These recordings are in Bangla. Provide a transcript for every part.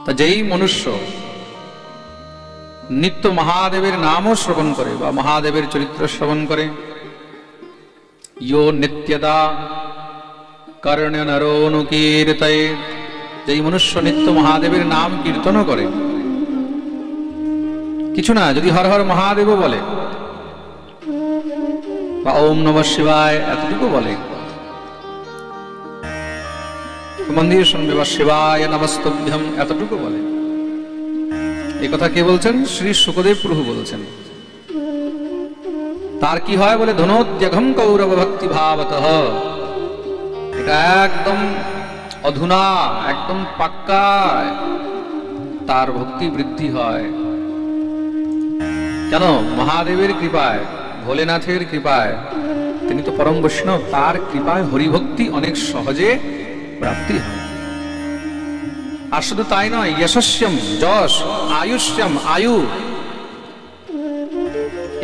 তা যেই মনুষ্য নিত্য মহাদেবের নামও শ্রবণ করে বা মহাদেবের চরিত্র শ্রবণ করে, ইয়ো নিত্যদা কর্ণ্য নরোনুকীর্তয়ে, যেই মনুষ্য নিত্য মহাদেবের নাম কীর্তনও করে, কিছু না যদি হর হর মহাদেব বলে বা ওম নমঃ শিবায় এতটুকু বলে, মন্দির শুনবে বা শিবায় নমস্তভ্যম এতটুকু বলে, এই কথা কে বলছেন? শ্রী শুকদেব প্রভু বলছেন। তার কি হয় বলে, ধনোদ্যঘম কৌরব ভক্তি ভাবতঃ, এটা একদম অধুনা একদম পাক্কা তার ভক্তি বৃদ্ধি হয়। কেন? মহাদেবের কৃপায়, ভোলেনাথের কৃপায়, তিনি তো পরম বৈষ্ণব, তার কৃপায় হরিভক্তি অনেক সহজে প্রাপ্তি হয়। আর শুধু তাই নয়, যশস্যম যশ, আয়ুষ্যম আয়ু,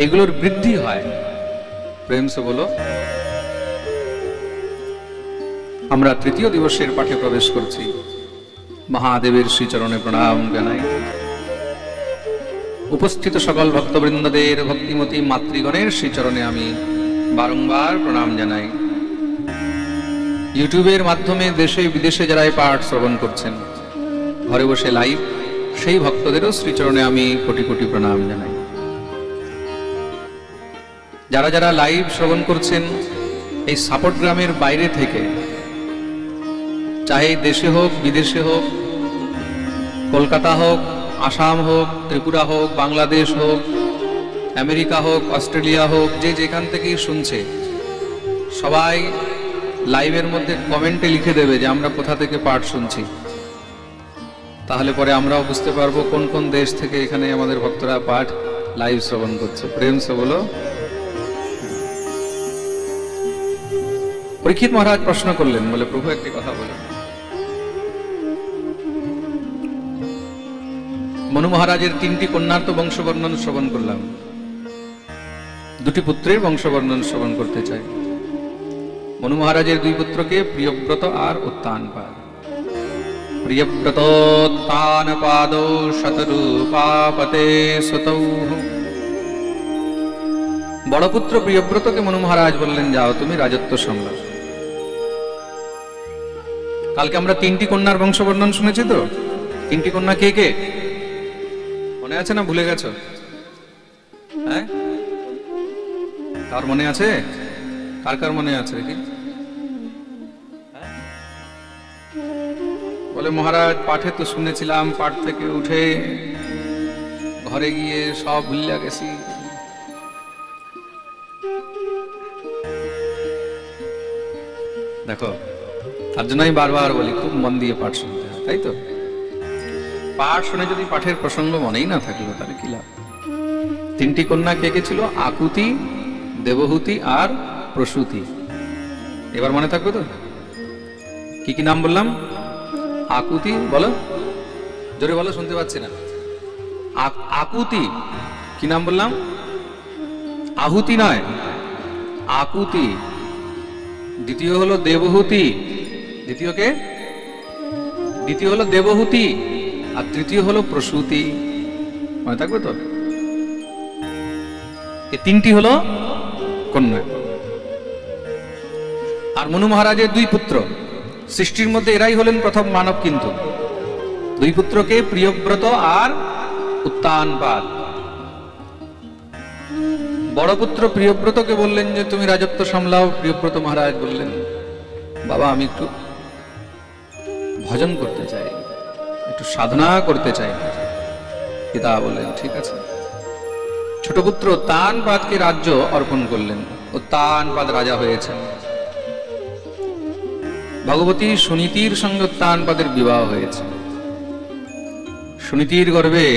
এগুলোর বৃদ্ধি হয়। প্রেম সে বলো। আমরা তৃতীয় দিবসের পাঠে প্রবেশ করছি। মহাদেবের শ্রীচরণে প্রণাম জানাই। উপস্থিত সকল ভক্তবৃন্দদের, ভক্তিমতী মাতৃগণের শ্রীচরণে আমি বারংবার প্রণাম জানাই। ইউটিউবের মাধ্যমে দেশে বিদেশে যারা এই পাঠ শ্রবণ করছেন, ঘরে বসে লাইভ, সেই ভক্তদেরও শ্রীচরণে আমি কোটি কোটি প্রণাম জানাই। যারা যারা লাইভ শ্রবণ করছেন এই সাপোর্ট গ্রামের বাইরে থেকে, চাহে দেশে হোক বিদেশে হোক, কলকাতা হোক, আসাম হোক, ত্রিপুরা হোক, বাংলাদেশ হোক, আমেরিকা হোক, অস্ট্রেলিয়া হোক, যে যেখান থেকেই শুনছে, সবাই লাইভের মধ্যে কমেন্টে লিখে দেবে যে আমরা কোথা থেকে পাঠ শুনছি। তাহলে পরে আমরাও বুঝতে পারবো কোন কোন দেশ থেকে এখানে আমাদের ভক্তরা পাঠ লাইভ শ্রবণ করছে। প্রেম সে বলো। পরীক্ষিত মহারাজ প্রশ্ন করলেন, বলে প্রভু একটি কথা বলেন। মনু মহারাজের তিনটি কন্যার তো বংশবর্ণন শ্রবণ করলাম, দুটি পুত্রের বংশবর্ণন শ্রবণ করতে চাই। মনু মহারাজের দুই পুত্রকে প্রিয়ব্রত আর উত্তানপাদ। প্রিয়ব্রতোত্তানপাদৌ শতরূপাপতে সুতৌ। বড় পুত্র প্রিয়ব্রতকে মনু মহারাজ বললেন, যাও তুমি রাজত্ব সামলাও। কালকে আমরা তিনটি কন্যার বংশবর্ণন শুনেছি তো। তিনটি কন্যা কে কে মনে আছে না ভুলে গেছো? হ্যাঁ, কার মনে আছে? কার কার মনে আছে দেখি? বলে মহারাজ পাঠে তো শুনেছিলাম, পাঠ থেকে উঠে ঘরে গিয়ে সব ভুলিয়া গেছি। দেখো, তার জন্য আমি বারবার বলি খুব মন দিয়ে পাঠ শুনতে হয়, তাই তো? পাঠ শুনে যদি পাঠের প্রসঙ্গ মনেই না থাকলো তাহলে কি লাভ? তিনটি কন্যা কে কে ছিল? আকুতি, দেবহূতি আর প্রসূতি। এবার মনে থাকবে তো? কি কি নাম বললাম? আকুতি, বলো জোরে বলো, শুনতে পাচ্ছি না। আকুতি, কি নাম বললাম? আহুতি নয়, আকুতি। দ্বিতীয় হলো দেবহূতি। দ্বিতীয় কে? দ্বিতীয় হলো দেবহূতি আর তৃতীয় হলো প্রসূতি। মনে থাকবে তো? এই তিনটি হলো কন্যা। আর মনু মহারাজের দুই পুত্র, সৃষ্টির মধ্যে এরাই হলেন প্রথম মানব। কিন্তু দুই পুত্রকে প্রিয়ব্রত আর উত্তানপাদ। বড় পুত্র প্রিয়ব্রতকে বললেন যে তুমি রাজত্ব সামলাও। প্রিয়ব্রত মহারাজ বললেন, বাবা আমি একটু ভজন করতে চাই, একটু সাধনা করতে চাই। পিতা বললেন ঠিক আছে। ছোট পুত্র উত্তানপাদকে রাজ্য অর্পণ করলেন। উত্তানপাদ রাজা হয়েছেন। ভগবতী সুনীতির সঙ্গে উত্তানপাদের বিবাহ হয়েছে। সুনীতির গর্ভে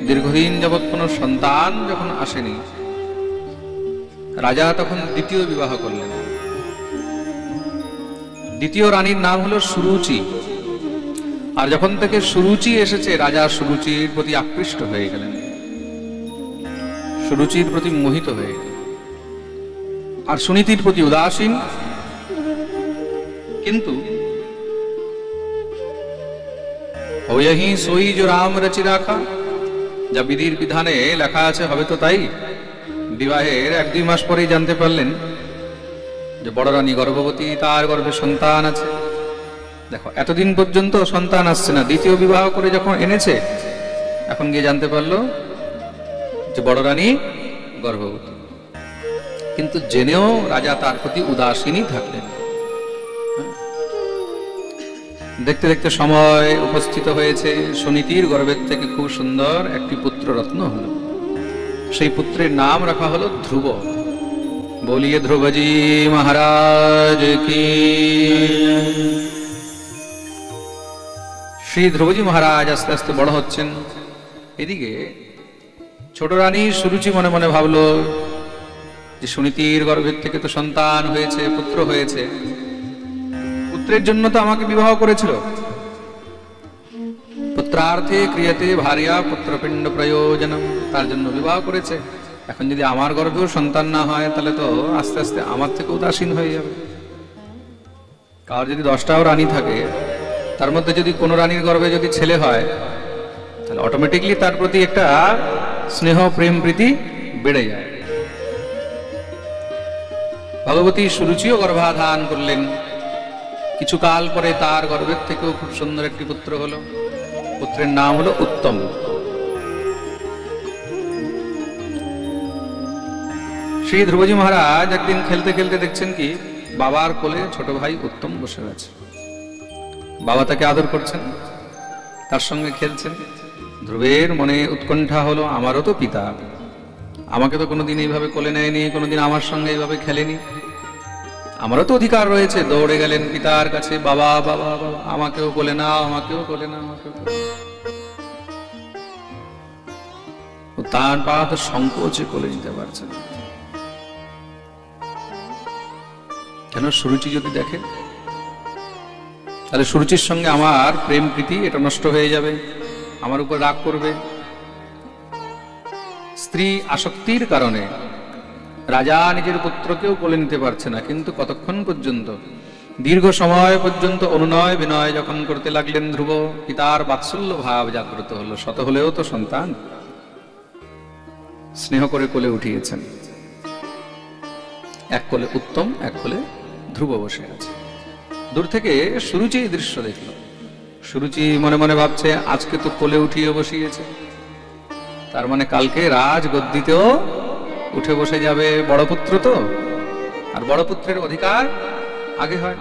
দীর্ঘদিন যাবৎ কোনো সন্তান যখন আসেনি, রাজা তখন দ্বিতীয় বিবাহ করলেন। দ্বিতীয় রানীর নাম হলো সুরুচি। আর যখন থেকে সুরুচি এসেছে, রাজা সুরুচির প্রতি আকৃষ্ট হয়ে গেলেন, সুরুচির প্রতি মোহিত হয়ে গেলেন, আর সুনীতির প্রতি উদাসীন। কিন্তু ওহি সই যে রাম রচি রাখা, যা বিধির বিধানে লেখা আছে হবে তো তাই। বিবাহের 1-2 মাস পরেই জানতে পারলেন যে বড় রানী গর্ভবতী, তার গর্ভে সন্তান আছে। দেখো, এতদিন পর্যন্ত সন্তান আসছে না, দ্বিতীয় বিবাহ করে যখন এনেছে, এখন গিয়ে জানতে পারলো যে বড় রানী গর্ভবতী। কিন্তু জেনেও রাজা তার প্রতি উদাসীনই থাকলেন। দেখতে দেখতে সময় উপস্থিত হয়েছে, সুনীতির গর্ভের থেকে খুব সুন্দর একটি পুত্র রত্ন হলো। সেই পুত্রের নাম রাখা হলো ধ্রুব। বলিয়ে ধ্রুবজি মহারাজ কি। শ্রী ধ্রুবজি মহারাজ আস্তে আস্তে বড় হচ্ছেন। এদিকে ছোট রানী সুরুচি মনে মনে ভাবলো যে সুনীতির গর্ভের থেকে তো সন্তান হয়েছে, পুত্র হয়েছে, পুত্রের জন্য তো আমাকে বিবাহ করেছিল। পুত্রার্থে ক্রিয়তে ভার্যা পুত্রপিণ্ড প্রয়োজনম, তার জন্য বিবাহ করেছে। এখন যদি আমার গর্ভেও সন্তান না হয়, তাহলে তো আস্তে আস্তে আমার থেকে উদাসীন হয়ে যাবে। কার যদি 10টাও রানী থাকে, তার মধ্যে যদি কোনো রানীর গর্ভে যদি ছেলে হয়, তাহলে অটোমেটিকলি তার প্রতি একটা স্নেহ প্রেম প্রীতি বেড়ে যায়। ভগবতী সুরুচিও গর্ভাধান করলেন। কিছু কাল পরে তার গর্ভের থেকেও খুব সুন্দর একটি পুত্র হলো। পুত্রের নাম হলো উত্তম। শ্রী ধ্রুবজি মহারাজ একদিন খেলতে খেলতে দেখছেন কি বাবার কোলে ছোট ভাই উত্তম বসে আছে। বাবা তাকে আদর করছেন, তার সঙ্গে খেলছেন। ধ্রুবের মনে উৎকণ্ঠা হলো, আমারও তো পিতা, আমাকে তো কোনোদিন এইভাবে কোলে নেয়নি, কোনোদিন আমার সঙ্গে এইভাবে খেলেনি, আমারও তো অধিকার রয়েছে। দৌড়ে গেলেন পিতার কাছে, বাবা বাবা বাবা, আমাকেও কোলে নাও, আমাকেও কোলে নাও, আমাকেও কোলে নাও। তার পা তো সংকোচে কোলে নিতে পারছে না। কেন? সুরুচি যদি দেখে, তাহলে সুরুচির সঙ্গে আমার প্রেম প্রীতি এটা নষ্ট হয়ে যাবে, আমার উপর রাগ করবে। স্ত্রী আসক্তির কারণে রাজা নিজের পুত্রকেও কোলে নিতে পারছে না। কিন্তু কতক্ষণ পর্যন্ত? দীর্ঘ সময় পর্যন্ত অনুনয় বিনয় যখন করতে লাগলেন ধ্রুব, পিতার বাৎসল্য ভাব জাগ্রত হলো। শত হলেও তো সন্তান, স্নেহ করে কোলে উঠিয়েছেন। এক কোলে উত্তম, এক কোলে ধ্রুব বসে আছে। দূর থেকে সুরুচি এই দৃশ্য দেখলো। সুরুচি মনে মনে ভাবছে, আজকে তো কোলে উঠিয়ে বসিয়েছে, তার মানে কালকে রাজ গদ্দিতেও উঠে বসে যাবে। বড় পুত্র তো, আর বড় পুত্রের অধিকার আগে হয়।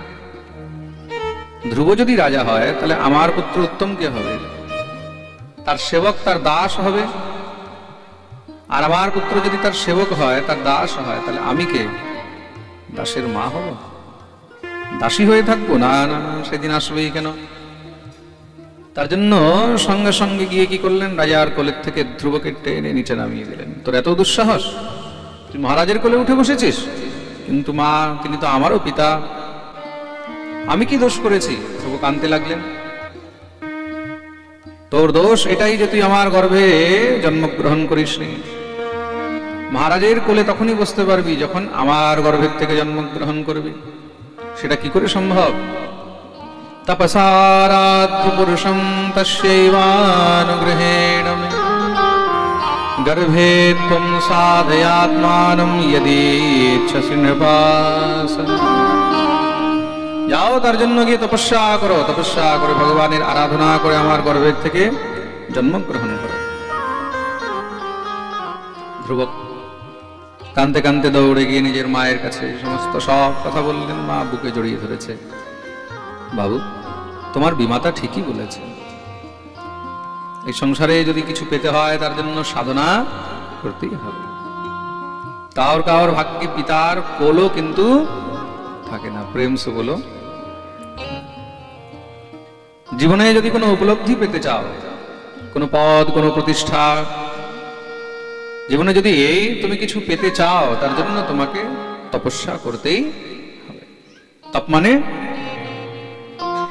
ধ্রুব যদি রাজা হয়, তাহলে আমার পুত্র উত্তম কে হবে? তার সেবক, তার দাস হবে। আর আমার পুত্র যদি তার সেবক হয়, তার দাস হয়, তাহলে আমি কে? দাসের মা হব? দাসী হয়ে থাকবো? না না না, সেদিন আসবেই কেন? তার জন্য সঙ্গে সঙ্গে গিয়ে কি করলেন, রাজার কোলের থেকে ধ্রুবকে টেনে নিচে নামিয়ে দিলেন। তোর এত দুঃসাহস, তুই মহারাজের কোলে উঠে বসেছিস? কিন্তু মা, তিনি তো আমারও পিতা, আমি কি দোষ করেছি? ধ্রুব কাঁদতে লাগলেন। তোর দোষ এটাই যে তুই আমার গর্ভে জন্মগ্রহণ করিসনি। মহারাজের কোলে তখনই বসতে পারবি যখন আমার গর্ভের থেকে জন্মগ্রহণ করবি। সেটা কি করে সম্ভব? তপসারাধ্য পুরুষম তস্যৈবানুগ্রহেণ মে গর্ভে ত্বং সাধয়াত্মানম যদি ইচ্ছসি নৃপাসন। যাও, তার জন্য গিয়ে তপস্যা করো, তপস্যা করে ভগবানের আরাধনা করে আমার গর্ভের থেকে জন্মগ্রহণ করো। ধ্রুব কাঁদতে কাঁদতে দৌড়ে গিয়ে নিজের মায়ের কাছে সমস্ত সব কথা বললেন। মা বুকে জড়িয়ে ধরেছে। বাবু, তোমার বিমাতা ঠিকই বলেছে, এই সংসারে যদি কিছু পেতে হয় তার জন্য সাধনা করতেই হবে। কার কার ভাগ্যে পিতার কোলও কিন্তু থাকে না, প্রেম সে বলো। জীবনে যদি কোনো উপলব্ধি পেতে চাও, কোনো পদ, কোনো প্রতিষ্ঠা, জীবনে যদি এই তুমি কিছু পেতে চাও, তার জন্য তোমাকে তপস্যা করতেই হবে। তপ মানে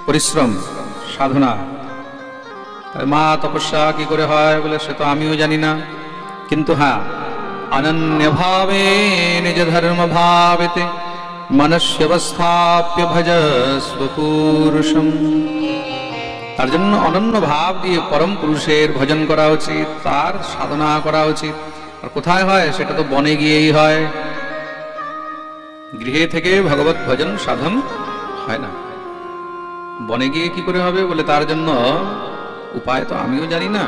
পরিশ্রম, সাধনা। মা, তপস্যা কি করে হয় বলে সে তো আমিও জানি না, কিন্তু হ্যাঁ, অনন্য ভাবে নিজ ধর্ম ভাবেতে মনস্যবস্থাপ্য ভজস্ব পুরুষম। তার জন্য অনন্য ভাব দিয়ে পরম পুরুষের ভজন করা উচিত, তার সাধনা করা উচিত। আর কোথায় হয়? সেটা তো বনে গিয়েই হয়। গৃহে থেকে ভগবত ভজন সাধন হয় না। বনে গিয়ে কি করে হবে? বলে তার জন্য উপায় তো আমিও জানি না।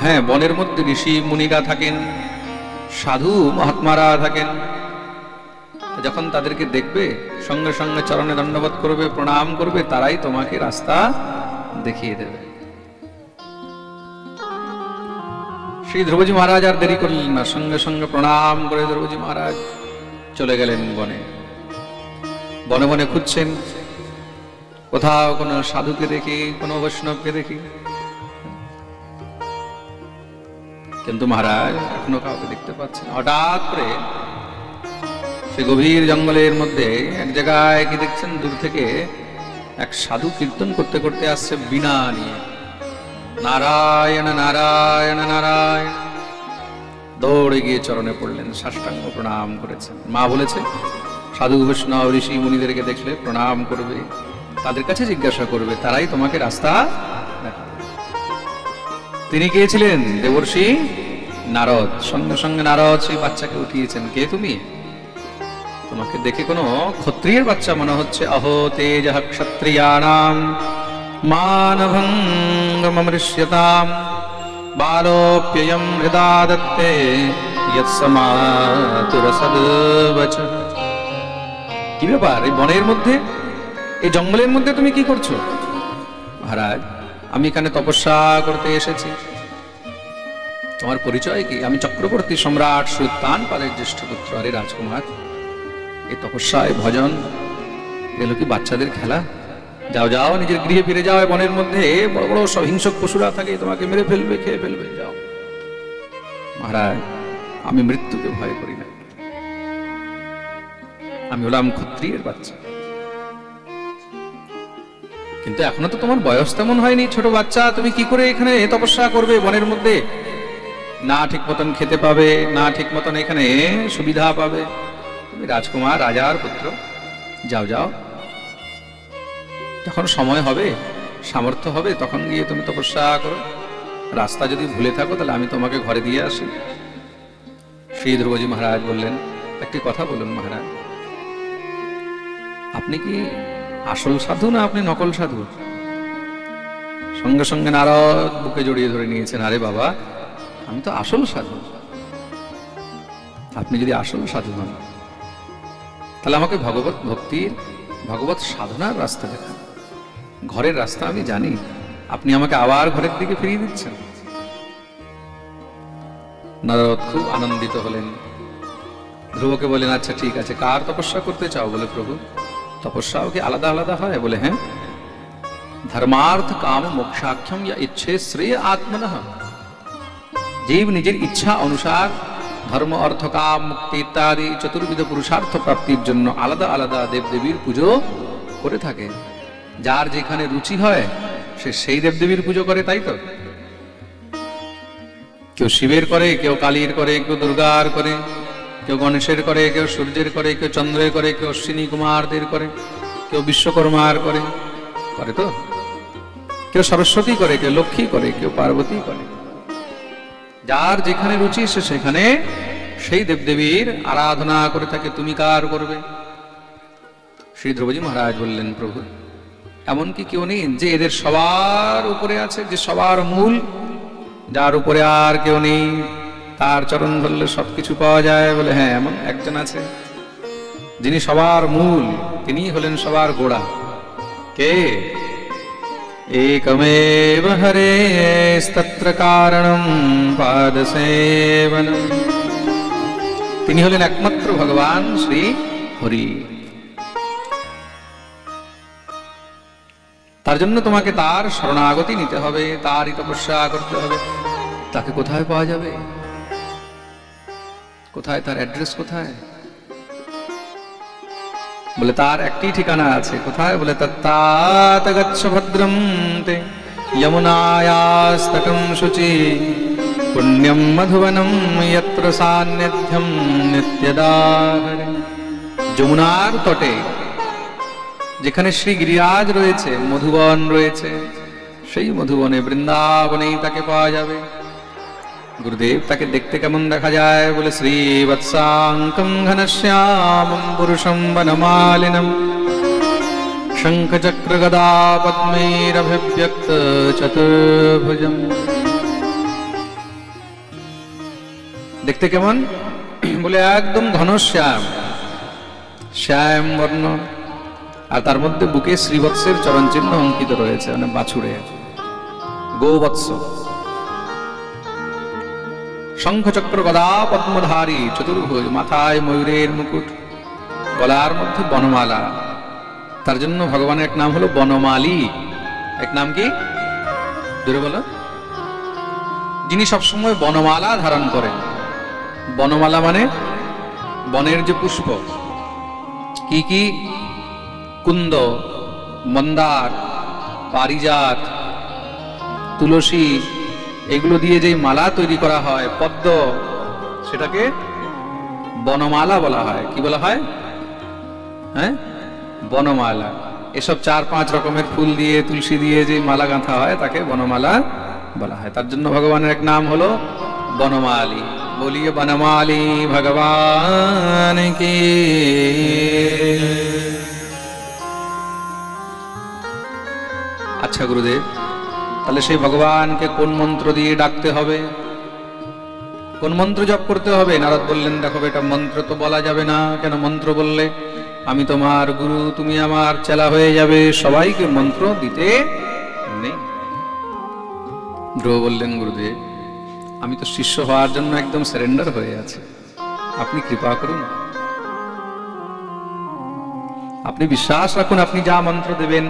হ্যাঁ, বনের মধ্যে ঋষি মুনিরা থাকেন, সাধু মহাত্মারা থাকেন। যখন তাদেরকে দেখবে সঙ্গে সঙ্গে চরণে দণ্ডবোধ করবে, প্রণাম করবে, তারাই তোমাকে রাস্তা দেখিয়ে দেবে। শ্রী ধ্রুবজি মহারাজ আর দেরি করলেন না, সঙ্গে সঙ্গে প্রণাম করে ধ্রুবজি মহারাজ চলে গেলেন বনে। বনে বনে খুঁজছেন, কোথাও কোনো সাধুকে দেখি, কোনো বৈষ্ণবকে দেখি, কিন্তু মহারাজ এখনো কাউকে দেখতে পাচ্ছেন। হঠাৎ করে সেই গভীর জঙ্গলের মধ্যে এক জায়গায় কি দেখছেন, দূর থেকে এক সাধু কীর্তন করতে করতে আসছে বীণা নিয়ে, নারায়ণ নারায়ণ নারায়ণ। দৌড়ে গিয়ে চরণে পড়লেন, সাষ্টাঙ্গ প্রণাম করেছেন। মা বলেছে সাধু বৈষ্ণব ঋষি মুনিদেরকে দেখলে প্রণাম করবে, তাদের কাছে জিজ্ঞাসা করবে, তারাই তোমাকে রাস্তা দেখাবে। তিনি কে ছিলেন? দেবর্ষি নারদ। সঙ্গে সঙ্গে নারদ সেই বাচ্চাকে উঠিয়েছেন। কে তুমি? তোমাকে দেখে কোনো ক্ষত্রিয়ের বাচ্চা মনে হচ্ছে। অহো তেজঃ ক্ষত্রিয়াণাম মানভঙ্গমৃষ্যতাম বালোপ্যয়ম হৃদা দত্তে যৎসমাতুরসদ্বচ। কি ব্যাপার? এই বনের মধ্যে, এই জঙ্গলের মধ্যে তুমি কি করছো? মহারাজ, আমি এখানে তপস্যা করতে এসেছি। তোমার পরিচয় কি? আমি চক্রবর্তী সম্রাট সুলতান পালের জ্যেষ্ঠ পুত্র। আরে রাজকুমার, এই তপস্যায় ভজন এগুলো কি বাচ্চাদের খেলা? যাও যাও, নিজের গৃহে ফিরে যাও। বনের মধ্যে বড় বড় সব হিংস্র পশুরা থাকে, তোমাকে মেরে ফেলবে, খেয়ে ফেলবে, যাও। মহারাজ, আমি মৃত্যুকে ভয় করি না, আমি হলাম ক্ষত্রিয়ের বাচ্চা। কিন্তু এখনো তো তোমার বয়স তেমন হয়নি, ছোট বাচ্চা, তুমি কি করে এখানে তপস্যা করবে বনের মধ্যে? না ঠিক মতন খেতে পাবে, না ঠিক মতন এখানে সুবিধা পাবে। তুমি রাজকুমার, রাজার পুত্র, যাও যাও, যখন সময় হবে, সামর্থ্য হবে, তখন গিয়ে তুমি তপস্যা করো। রাস্তা যদি ভুলে থাকো তাহলে আমি তোমাকে ঘরে দিয়ে আসি। শ্রী ধ্রুবজি মহারাজ বললেন, একটি কথা বলুন মহারাজ, আপনি কি আসল সাধু না আপনি নকল সাধু? সঙ্গে সঙ্গে নারদ বুকে জড়িয়ে ধরে নিয়েছেন। আরে বাবা, আমি তো আসল সাধু। আপনি যদি আসল সাধু হন তাহলে আমাকে ভগবত ভক্তির, ভগবত সাধনার রাস্তা দেখান। ঘরের রাস্তা আমি জানি, আপনি আমাকে আবার ঘরের দিকে ফিরিয়ে দিচ্ছেন। নারদ খুব আনন্দিত হলেন। ধ্রুবকে বলেন, আচ্ছা ঠিক আছে, কার তপস্যা করতে চাও? বলে, প্রভু, তপস্যাও কি আলাদা আলাদা হয়? বলে, হ্যাঁ। ধর্মার্থ কাম মোক্ষাখ্যম ইয়া ইচ্ছে শ্রেয় আত্মনঃ। জীব নিজের ইচ্ছা অনুসার ধর্ম, অর্থ, কাম, মুক্তি ইত্যাদি চতুর্বিধ পুরুষার্থ প্রাপ্তির জন্য আলাদা আলাদা দেবদেবীর পুজো করে থাকে। যার যেখানে রুচি হয় সে সেই দেবদেবীর পুজো করে, তাই তো? কেউ শিবের করে, কেউ কালীর করে, কেউ দুর্গার করে, কেউ গণেশের করে, কেউ সূর্যের করে, কেউ চন্দ্রের করে, কেউ অশ্বিনী কুমারদের করে, কেউ বিশ্বকর্মার করে, করে তো? কেউ সরস্বতী করে, কেউ লক্ষ্মী করে, কেউ পার্বতী করে। যার যেখানে রুচি সে সেখানে সেই দেবদেবীর আরাধনা করে থাকে। তুমি কার করবে? শ্রী ধ্রুবজি মহারাজ বললেন, প্রভু, এমন কি কেউ নেই যে এদের সবার উপরে আছে, যে সবার মূল, যার উপরে আর কেউ নেই, তার চরণ ধরলে সবকিছু পাওয়া যায়? বলে, হ্যাঁ, এমন একজন আছে, যিনি সবার মূল, তিনি হলেন সবার গোড়া। কে? एकमेव हरेस्तत्र कारणं पादसेवनम्। তিনি হলেন একমাত্র ভগবান শ্রী হরি। তার জন্য তোমাকে তার শরণাগতি নিতে হবে, তারই তপস্যা করতে হবে। তাকে কোথায় পাওয়া যাবে? কোথায় তার অ্যাড্রেস? কোথায়? বলে, তার একটি ঠিকানা আছে। কোথায়? বলে, তত্তাত গচ্ছ ভদ্রম তে যমুনায়াস্তটম শুচি পুণ্যম মধুবনম যত্র সান্নিধ্যম নিত্যদা হরে। যমুনার তটে যেখানে শ্রী গিরিরাজ রয়েছে, মধুবন রয়েছে, সেই মধুবনে বৃন্দাবনেই তাকে পাওয়া যাবে। গুরুদেব তাকে দেখতে কেমন দেখা যায় বলে, শ্রীবৎসাঙ্কং ঘনশ্যামং পুরুষং বনমালিনম শঙ্খচক্র গদা পদ্মৈরভিব্যক্ত চতুর্ভুজম। দেখতে কেমন বলে, একদম ঘনশ্যাম, শ্যাম বর্ণ, আর তার মধ্যে বুকে শ্রীবৎসের চরণ চিহ্ন অঙ্কিত রয়েছে, মানে বাছুরে গোবৎস। শঙ্খচক্র গদা পদ্মধারী চতুর্ভুজ, মাথায় ময়ূরের মুকুট, গলার মধ্যে বনমালা। তার জন্য ভগবানের এক নাম হলো বনমালী। এক নাম কি? জোরে বলো। যিনি সবসময় বনমালা ধারণ করেন। বনমালা মানে বনের যে পুষ্প, কি কি? কুন্দ, মন্দার, পারিজাত, তুলসী, এগুলো দিয়ে যে মালা তৈরি করা হয়, পদ্ম, সেটাকে বনমালা বলা হয়। কি বলা হয়? হ্যাঁ, বনমালা। এসব 4-5 রকমের ফুল দিয়ে, তুলসী দিয়ে যে মালা গাঁথা হয় তাকে বনমালা বলা হয়। তার জন্য ভগবানের এক নাম হলো বনমালী। বলিয়ে বনমালী ভগবান কি। আচ্ছা গুরুদেব, তাহলে সেই ভগবানকে কোন মন্ত্র দিয়ে ডাকতে হবে, কোন মন্ত্র জপ করতে হবে? নারদ বললেন, দেখো বেটা, মন্ত্র তো বলা যাবে না। কেন? মন্ত্র বললে আমি তোমার গুরু, তুমি আমার চেলা হয়ে যাবে, সবাইকে মন্ত্র দিতে নেই। ধ্রুব বললেন, গুরুদেব, আমি তো শিষ্য হওয়ার জন্য একদম সারেন্ডার হয়ে আছি, আপনি কৃপা করুন, আপনি বিশ্বাস রাখুন, আপনি যা মন্ত্র দেবেন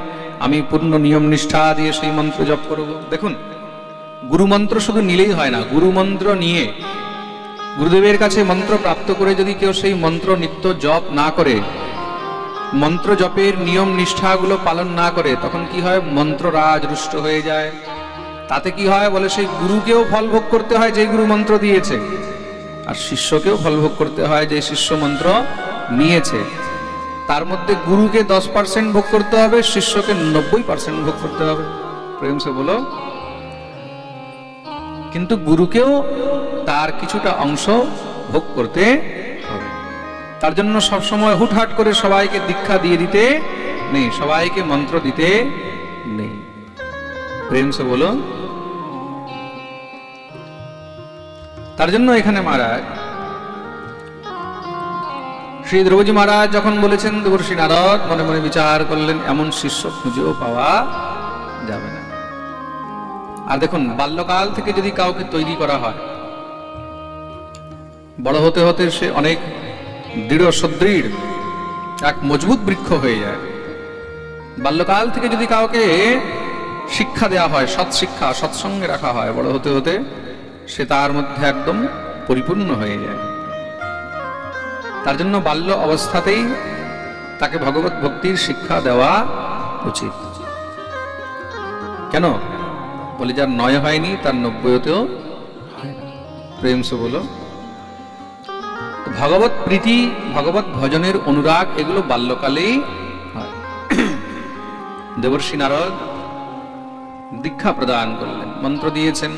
আমি পূর্ণ নিয়ম নিষ্ঠা দিয়ে সেই মন্ত্র জপ করব। দেখুন, গুরু মন্ত্র শুধু নিলেই হয় না, গুরু মন্ত্র নিয়ে গুরুদেবের কাছে মন্ত্র প্রাপ্ত করে যদি কেউ সেই মন্ত্র নিত্য জপ না করে, মন্ত্র জপের নিয়ম নিষ্ঠাগুলো পালন না করে, তখন কি হয়? মন্ত্ররাজ রুষ্ট হয়ে যায়। তাতে কি হয় বলে, সেই গুরুকেও ফল ভোগ করতে হয় যে গুরু মন্ত্র দিয়েছে, আর শিষ্যকেও ফল ভোগ করতে হয় যে শিষ্য মন্ত্র নিয়েছে। তার মধ্যে গুরুকে 10% ভোগ করতে হবে, শিষ্যকে 90% ভোগ করতে হবে। প্রেম সে বলো। কিন্তু গুরুকেও তার কিছুটা অংশ ভোগ করতে হবে। তার জন্য সবসময় হুটহাট করে সবাইকে দীক্ষা দিয়ে দিতে নেই, সবাইকে মন্ত্র দিতে নেই। প্রেম সে বলো। তার জন্য এখানে মহারাজ শ্রী ধ্রুবজি মহারাজ যখন বলেছেন, দেবর্ষি নারদ মনে মনে বিচার করলেন, এমন শিষ্য খুঁজেও পাওয়া যাবে না। আর দেখুন, বাল্যকাল থেকে যদি কাউকে তৈরি করা হয়, বড় হতে হতে সে অনেক দৃঢ় সুদৃঢ় এক মজবুত বৃক্ষ হয়ে যায়। বাল্যকাল থেকে যদি কাউকে শিক্ষা দেওয়া হয়, সৎ শিক্ষা, সৎসঙ্গে রাখা হয়, বড় হতে হতে সে তার মধ্যে একদম পরিপূর্ণ হয়ে যায়। তার জন্য বাল্য অবস্থাতেই তাকে ভগবত ভক্তির শিক্ষা দেওয়া উচিত। কেন বলে, যার 9 হয়নি তার 90তেও হয় না। প্রেম সে বলো। ভগবত প্রীতি, ভগবত ভজনের অনুরাগ, এগুলো বাল্যকালেই হয়। দেবর্ষি নারদ দীক্ষা প্রদান করলেন, মন্ত্র দিয়েছেন।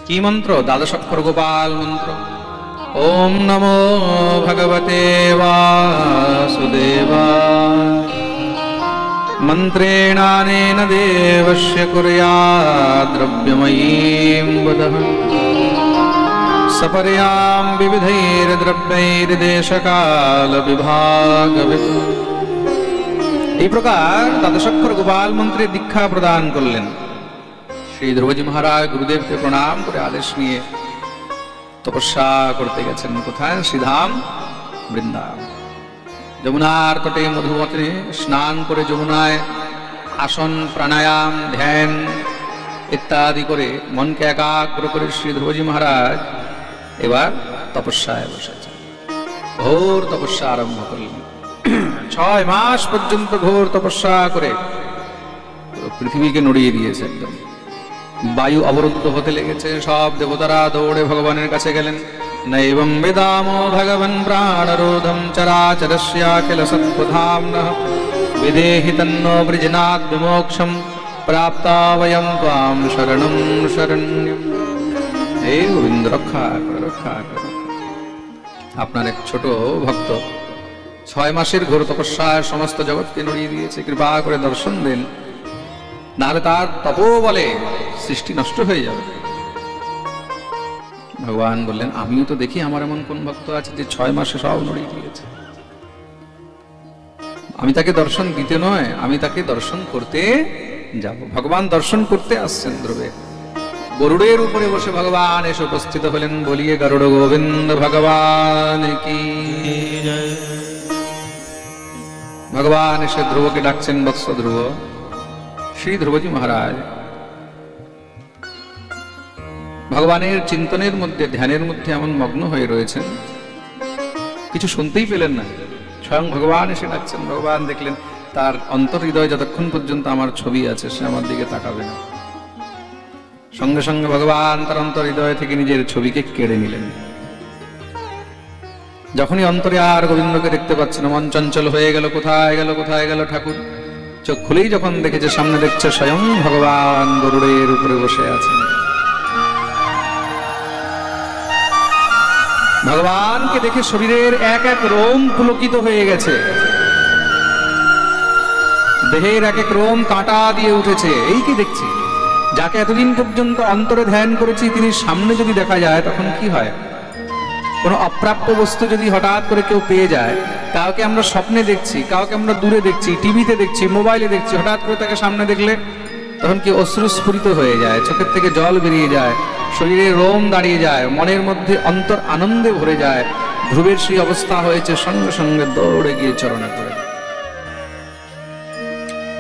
কি মন্ত্র? 12 অক্ষর গোপাল মন্ত্র। ওম নমো ভগবতে বাসুদেবায় মন্ত্রেণানেন দেবস্য কুর্যাৎ দ্রব্যময়ীং বুধঃ সপর্যাম বিবিধৈর্দ্রব্যৈর্দেশকাল বিভাগবিৎ। এই প্রকার 12 অক্ষর গোপাল মন্ত্রে দীক্ষা প্রদান করলেন। শ্রী ধ্রুবজি মহারাজ গুরুদেবকে প্রণাম করে আদেশ নিয়ে তপস্যা করতে গেছেন। কোথায়? শ্রীধাম বৃন্দাবন। যমুনার তটে মধুমতে স্নান করে, যমুনায় আসন প্রাণায়াম ধ্যান ইত্যাদি করে মনকে একাগ্র করে শ্রী ধ্রুবজি মহারাজ এবার তপস্যায় বসেছেন। ঘোর তপস্যা আরম্ভ করলেন। 6 মাস পর্যন্ত ঘোর তপস্যা করে পৃথিবীকে নড়িয়ে দিয়েছে একদম। বায়ু অবরুদ্ধ হতে লেগেছে, সব দেবতারা দৌড়ে ভগবানের কাছে গেলেন। নৈবং বেদামো ভগবন প্রাণরোধম চরাচরস্যাখিল সৎপথাম্নঃ বিদেহি তন্নো বৃজনাদ বিমোক্ষম প্রাপ্তা বয়ম ত্বাম শরণম শরণ্যম। হে গোবিন্দ রক্ষা করো, রক্ষা করো। আপনার এক ছোট ভক্ত 6 মাসের ঘোর তপস্যায় সমস্ত জগৎকে নড়িয়ে দিয়েছে, কৃপা করে দর্শন দেন, নাহলে তার তপো বলে সৃষ্টি নষ্ট হয়ে যাবে। ভগবান বললেন, আমিও তো দেখি আমার এমন কোন ভক্ত আছে যে 6 মাসে সব নড়িয়ে দিয়েছে। আমি তাকে দর্শন দিতে নয়, আমি তাকে দর্শন করতে যাব। ভগবান দর্শন করতে আসছেন ধ্রুবে। গরুড়ের উপরে বসে ভগবান এসে উপস্থিত হলেন। বলিয়ে গরুড় গোবিন্দ ভগবান কি। ভগবান এসে ধ্রুবকে ডাকছেন, বৎস ধ্রুব। শ্রী ধ্রুবজি মহারাজ ভগবানের চিন্তনের মধ্যে, ধ্যানের মধ্যে এমন মগ্ন হয়ে রয়েছেন, কিছু শুনতেই পেলেন না। স্বয়ং ভগবান এসে ডাকছেন। ভগবান দেখলেন তার অন্তর হৃদয় যতক্ষণ পর্যন্ত আমার ছবি আছে সে আমার দিকে তাকাবে না। সঙ্গে সঙ্গে ভগবান তার অন্তর হৃদয় থেকে নিজের ছবিকে কেড়ে নিলেন। যখনই অন্তরে আর গোবিন্দকে দেখতে পাচ্ছে না, মন চঞ্চল হয়ে গেল, কোথায় গেল, কোথায় গেল ঠাকুর। চোখ খুলেই যখন দেখেছে, সামনে দেখছে স্বয়ং ভগবান গরুড়ের উপরে বসে আছেন। ভগবানকে দেখে শরীরের এক এক রোম পুলকিত হয়ে গেছে, দেহের এক এক রোম কাঁটা দিয়ে উঠেছে। এই কি দেখছি, যাকে এতদিন পর্যন্ত অন্তরে ধ্যান করেছি, তিনি সামনে যদি দেখা যায় তখন কি হয়? কোনো অপ্রাপ্য বস্তু যদি হঠাৎ করে কেউ পেয়ে যায়, কাউকে আমরা স্বপ্নে দেখছি, কাউকে আমরা দূরে দেখছি, টিভিতে দেখছি, মোবাইলে দেখছি, হঠাৎ করে তাকে সামনে দেখলে তখন কি অশ্রুস্ফুরিত হয়ে যায়, চোখের থেকে জল বেরিয়ে যায়, শরীরে রোম দাঁড়িয়ে যায়, মনের মধ্যে অন্তর আনন্দে ভরে যায়। ধ্রুবের সেই অবস্থা হয়েছে, সঙ্গে সঙ্গে দৌড়ে গিয়ে চরণে পড়ে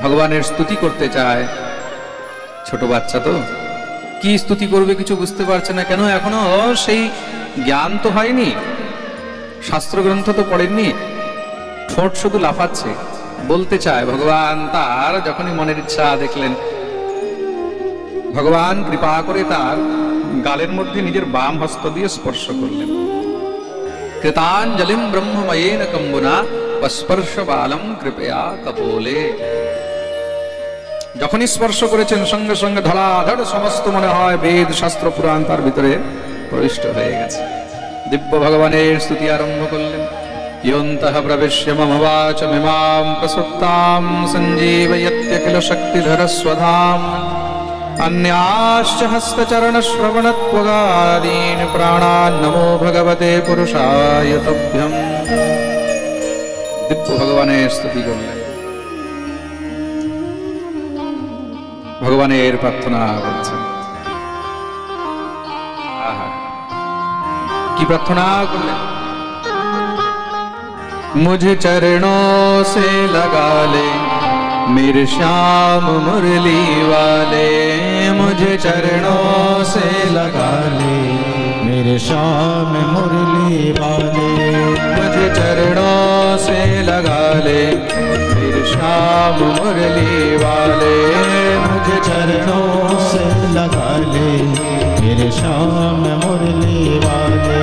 ভগবানের স্তুতি করতে চায়। ছোট বাচ্চা তো কি স্তুতি করবে কিছু বুঝতে পারছে না। কেন? এখনো সেই জ্ঞান তো হয়নি, শাস্ত্র গ্রন্থ তো পড়েননি, ঠোঁট শুধু লাফাচ্ছে, বলতে চায়। ভগবান তার যখনই মনের ইচ্ছা দেখলেন, ভগবান কৃপা করে তার গালের মধ্যে নিজের বাম হস্ত দিয়ে স্পর্শ করলেন। কৃতাঞ্জলিম ব্রহ্মময়েন কম্বুনা স্পর্শ বালম কৃপয়া কপোলে। যখনই স্পর্শ করেছেন, সঙ্গে সঙ্গে ধড়াধড় সমস্ত মনে হয় বেদ শাস্ত্র পুরাণ তার ভিতরে প্রবিষ্ট হয়ে গেছে। দিব্য ভগবানের স্তুতি আরম্ভ করলেন। योऽन्तः प्रविश्य मम वाचमिमां प्रसुप्तां सञ्जीवयत्यखिल शक्तिधरस्वधाम् अन्याश्च हस्तचरणश्रवणत्वगादीन् प्राणान् नमो भगवते पुरुषाय तुभ्यम्। दिव्य भगवानेर स्तुति करलेन, भगवानेर प्रार्थना करছেন। কি প্রার্থনা করলেন? मुझे चरणों से लगा ले मेरे श्याम मुरली वाले, मुझे चरणों से लगा ले मेरे श्याम मुरली वाले, मुझे चरणों से लगा ले मेरे श्याम मुरली वाले, मुझे चरणों से लगा ले मेरे श्याम मुरली वाले।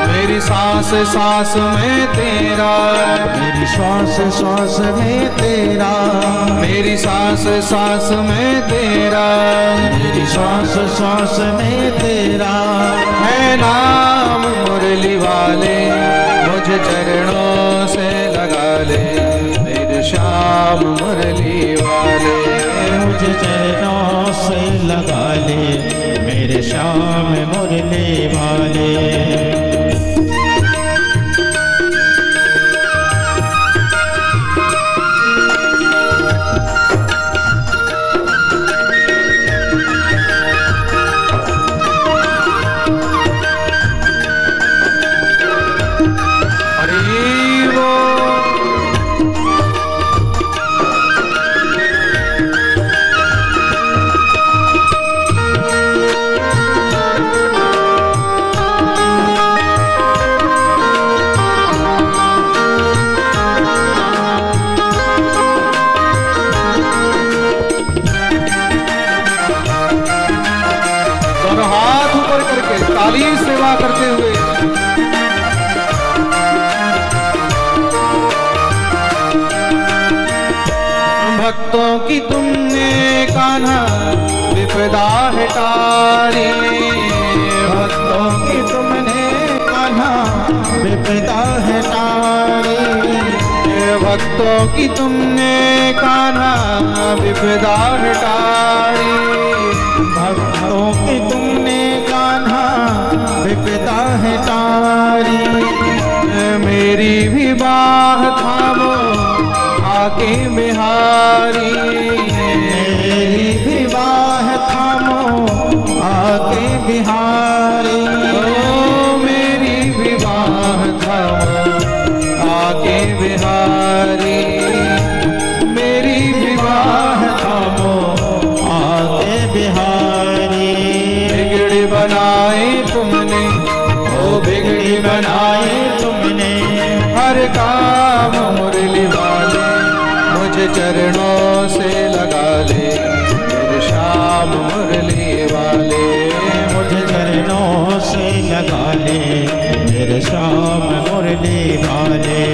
मेरी सांस सांस में तेरा, मेरी श्वास श्वास में तेरा, मेरी सांस सांस में तेरा, मेरी श्वास श्वास में तेरा है नाम मुरली वाले, मुझे चरणों से लगा ले मेरे श्याम मुरली वाले, मुझे चरणों से लगा ले मेरे श्याम मुरली वाले। सेवा करते हुए भक्तों की तुमने कान्हा विपदा है टारी, भक्तों की तुमने कान्हा विपदा है टारी, भक्तों की तुमने कान्हा विपदा है टारी, भक्तों की तुमने कान्हा विपदा है टारी। मेरी भी बाह थामो आके बिहारी, मेरी भी बाह थामो आके बिहारी, ओ मेरी भी बाह थामो आके बिहारी, मेरी भी बाह थामो आके बिहारी। बिगड़ी बनाए तुमने, ओ बिगड़ी बनाए तुमने हर काम मुरली वाले, मुझे चरणों से लगा ले मेरे श्याम मुरली वाले, मुझे चरणों से लगा ले मेरे श्याम मुरली वाले।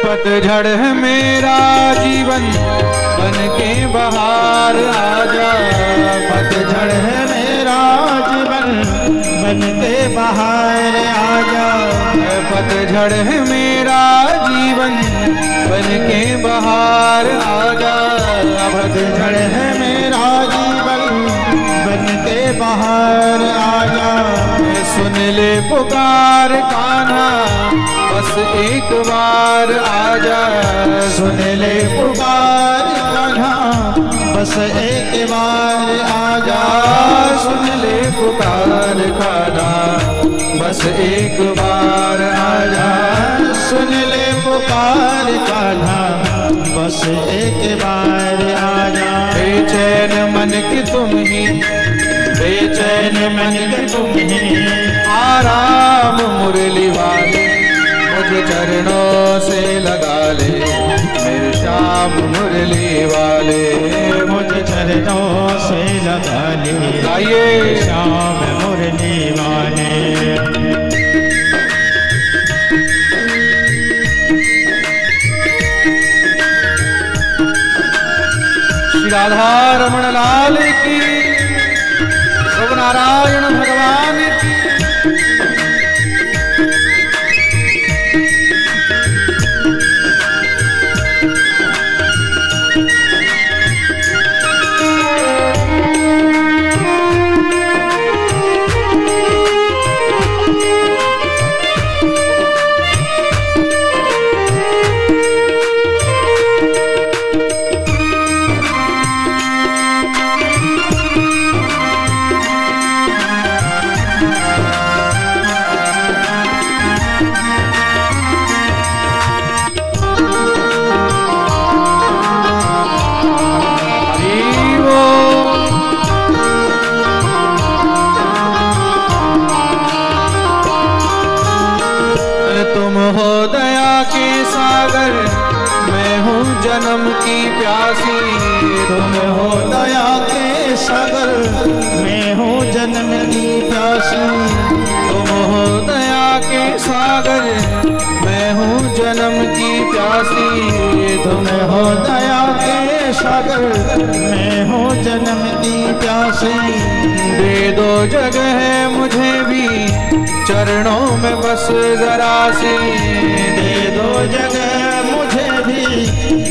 पतझड़ है मेरा जीवन बन के बहार आजा, पतझड़ है मेरा जीवन बन के बहार आजा, पतझड़ है मेरा जीवन बन के बहार आजा, पतझड़ है मेरा जीवन बन के बहार आजा। सुन ले पुकार कान्हा बस एक बार आजा, सुन ले पुकार कान्हा बस एक बार आजा, सुन ले पुकार कान्हा बस एक बार आजा, सुन ले पुकार कान्हा बस एक बार आजा। बेचैन मन की तुम ही, बेचैन मन की तुम ही आराम मुरली वाले, मुझे चरणों से लगा ले मेरे श्याम मुरली वाले, मुझे चरणों से लगा ले गाइए श्याम मुरली वाले। श्री राधा रमण लाल की, प्रभु नारायण भगवान की। जन्म की प्यासी, तुम हो दया के सागर, मैं हूँ जन्म की प्यासी। तुम हो दया के सागर, मैं हूँ जन्म की प्यासी। तुम हो दया के सागर, मैं हूँ जन्म की प्यासी। दे दो जगह मुझे भी चरणों में बस जरा सी, दे दो जगह मुझे भी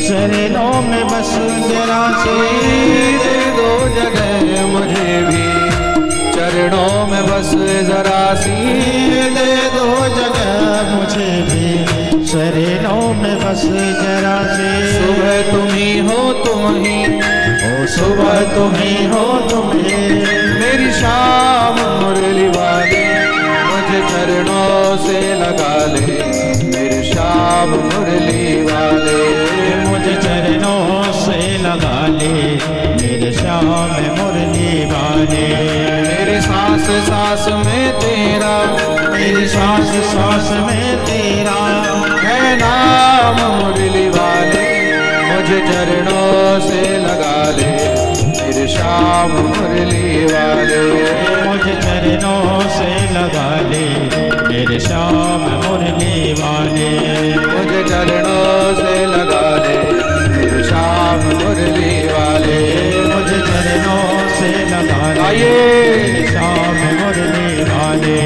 चरणों में बस जरा से दे दो जगह मुझे भी, चरणों में बस जरा सी दे दो जगह मुझे भी, चरणों में बस जरा से। सुबह तुम ही हो तुम ही, ओ सुबह तुम ही हो तुम ही, मेरी शाम मुरली वाले, मुझे चरणों से लगा ले, मेरी शाम मुरली वाले, मुझे चरणों से लगा ले, मेरे श्याम मुरली वाले। मेरी सांस सांस में तेरा, मेरी सांस सांस में तेरा है नाम मुरली वाले, मुझे चरणों से लगा ले, मेरे श्याम मुरली वाले, मुझे चरणों से लगा ले, मेरे श्याम मुरली वाले। मुझे चरणों से लगा ले, मेरे श्याम मुरली वाले, मुझे चरणों से लगा ले, आइए मेरे श्याम मुरली वाले।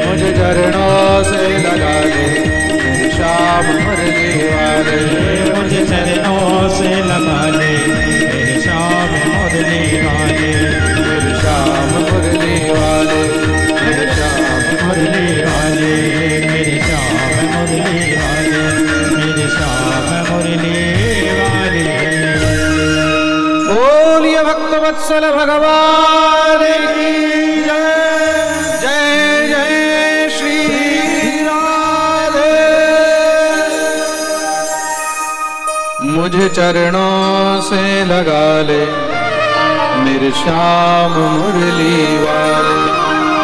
मुझे चरणों से लगा ले, मेरे श्याम मुरली वाले, मुझे चरणों से लगा ले, मेरे श्याम मुरली वाले। मेरे श्याम मुरली वाले, मेरे श्याम मुरली वाले, मेरे श्याम मुरली वाले, मेरे श्याम मुरली वाले। बोलिए भक्तवत्सल भगवान की जय, जय जय श्री राधे। मुझे चरणों से लगा ले, मेरे श्याम मुरली वाले,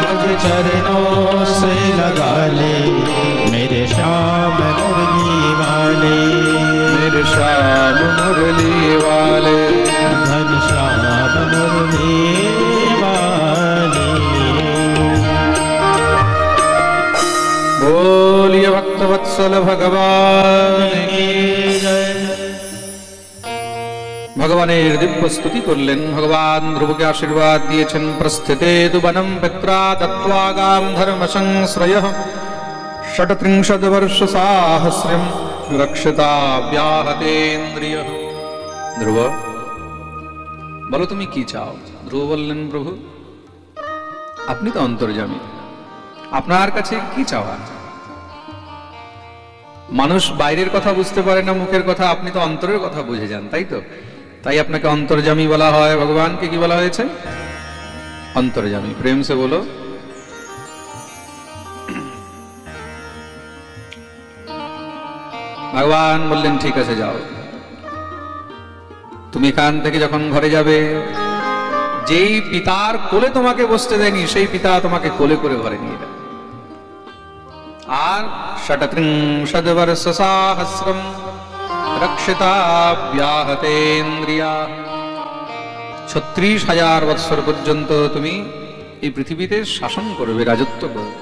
मुझे चरणों से लगा ले, मेरे श्याम मुरली वाले। मेरे श्याम मुरली वाले, धन श्याम मुरली वाले। बोलिए भक्तवत्सल भगवान की जय। ভগবানের দিব্য স্তুতি করলেন। ভগবান ধ্রুবকে আশীর্বাদ দিয়েছেন, প্রস্থিতে তু বনম পিত্রা দত্ত্বাগাম ধর্ম সংশ্রয়ঃ ষটত্রিংশদ বর্ষ সাহস্রম রক্ষিতাব্যাহতেন্দ্রিয়ঃ। ধ্রুব বলো তুমি কি চাও? ধ্রুব বললেন, প্রভু আপনি তো অন্তর্যামী, আপনার কাছে কি চাওয়া? মানুষ বাইরের কথা বুঝতে পারে না, মুখের কথা, আপনি তো অন্তরের কথা বুঝে যান, তাই তো? তাই আপনাকে অন্তর্যামী বলা হয়। ভগবানকে কি বলা হয়েছে? অন্তর্যামী। প্রেম সে বলো। ভগবান বললেন, ঠিক আছে যাও। তুমি এখান থেকে যখন ঘরে যাবে, যেই পিতার কোলে তোমাকে বসতে দেয়নি, সেই পিতা তোমাকে কোলে করে ঘরে নিয়ে যাবে। আর ষটত্রিংশদ বর্ষ সাহস্রম রক্ষিতাব্যাহতেন্দ্রিয়া, 36,000 বৎসর পর্যন্ত তুমি এই পৃথিবীতে শাসন করবে, রাজত্ব করবে।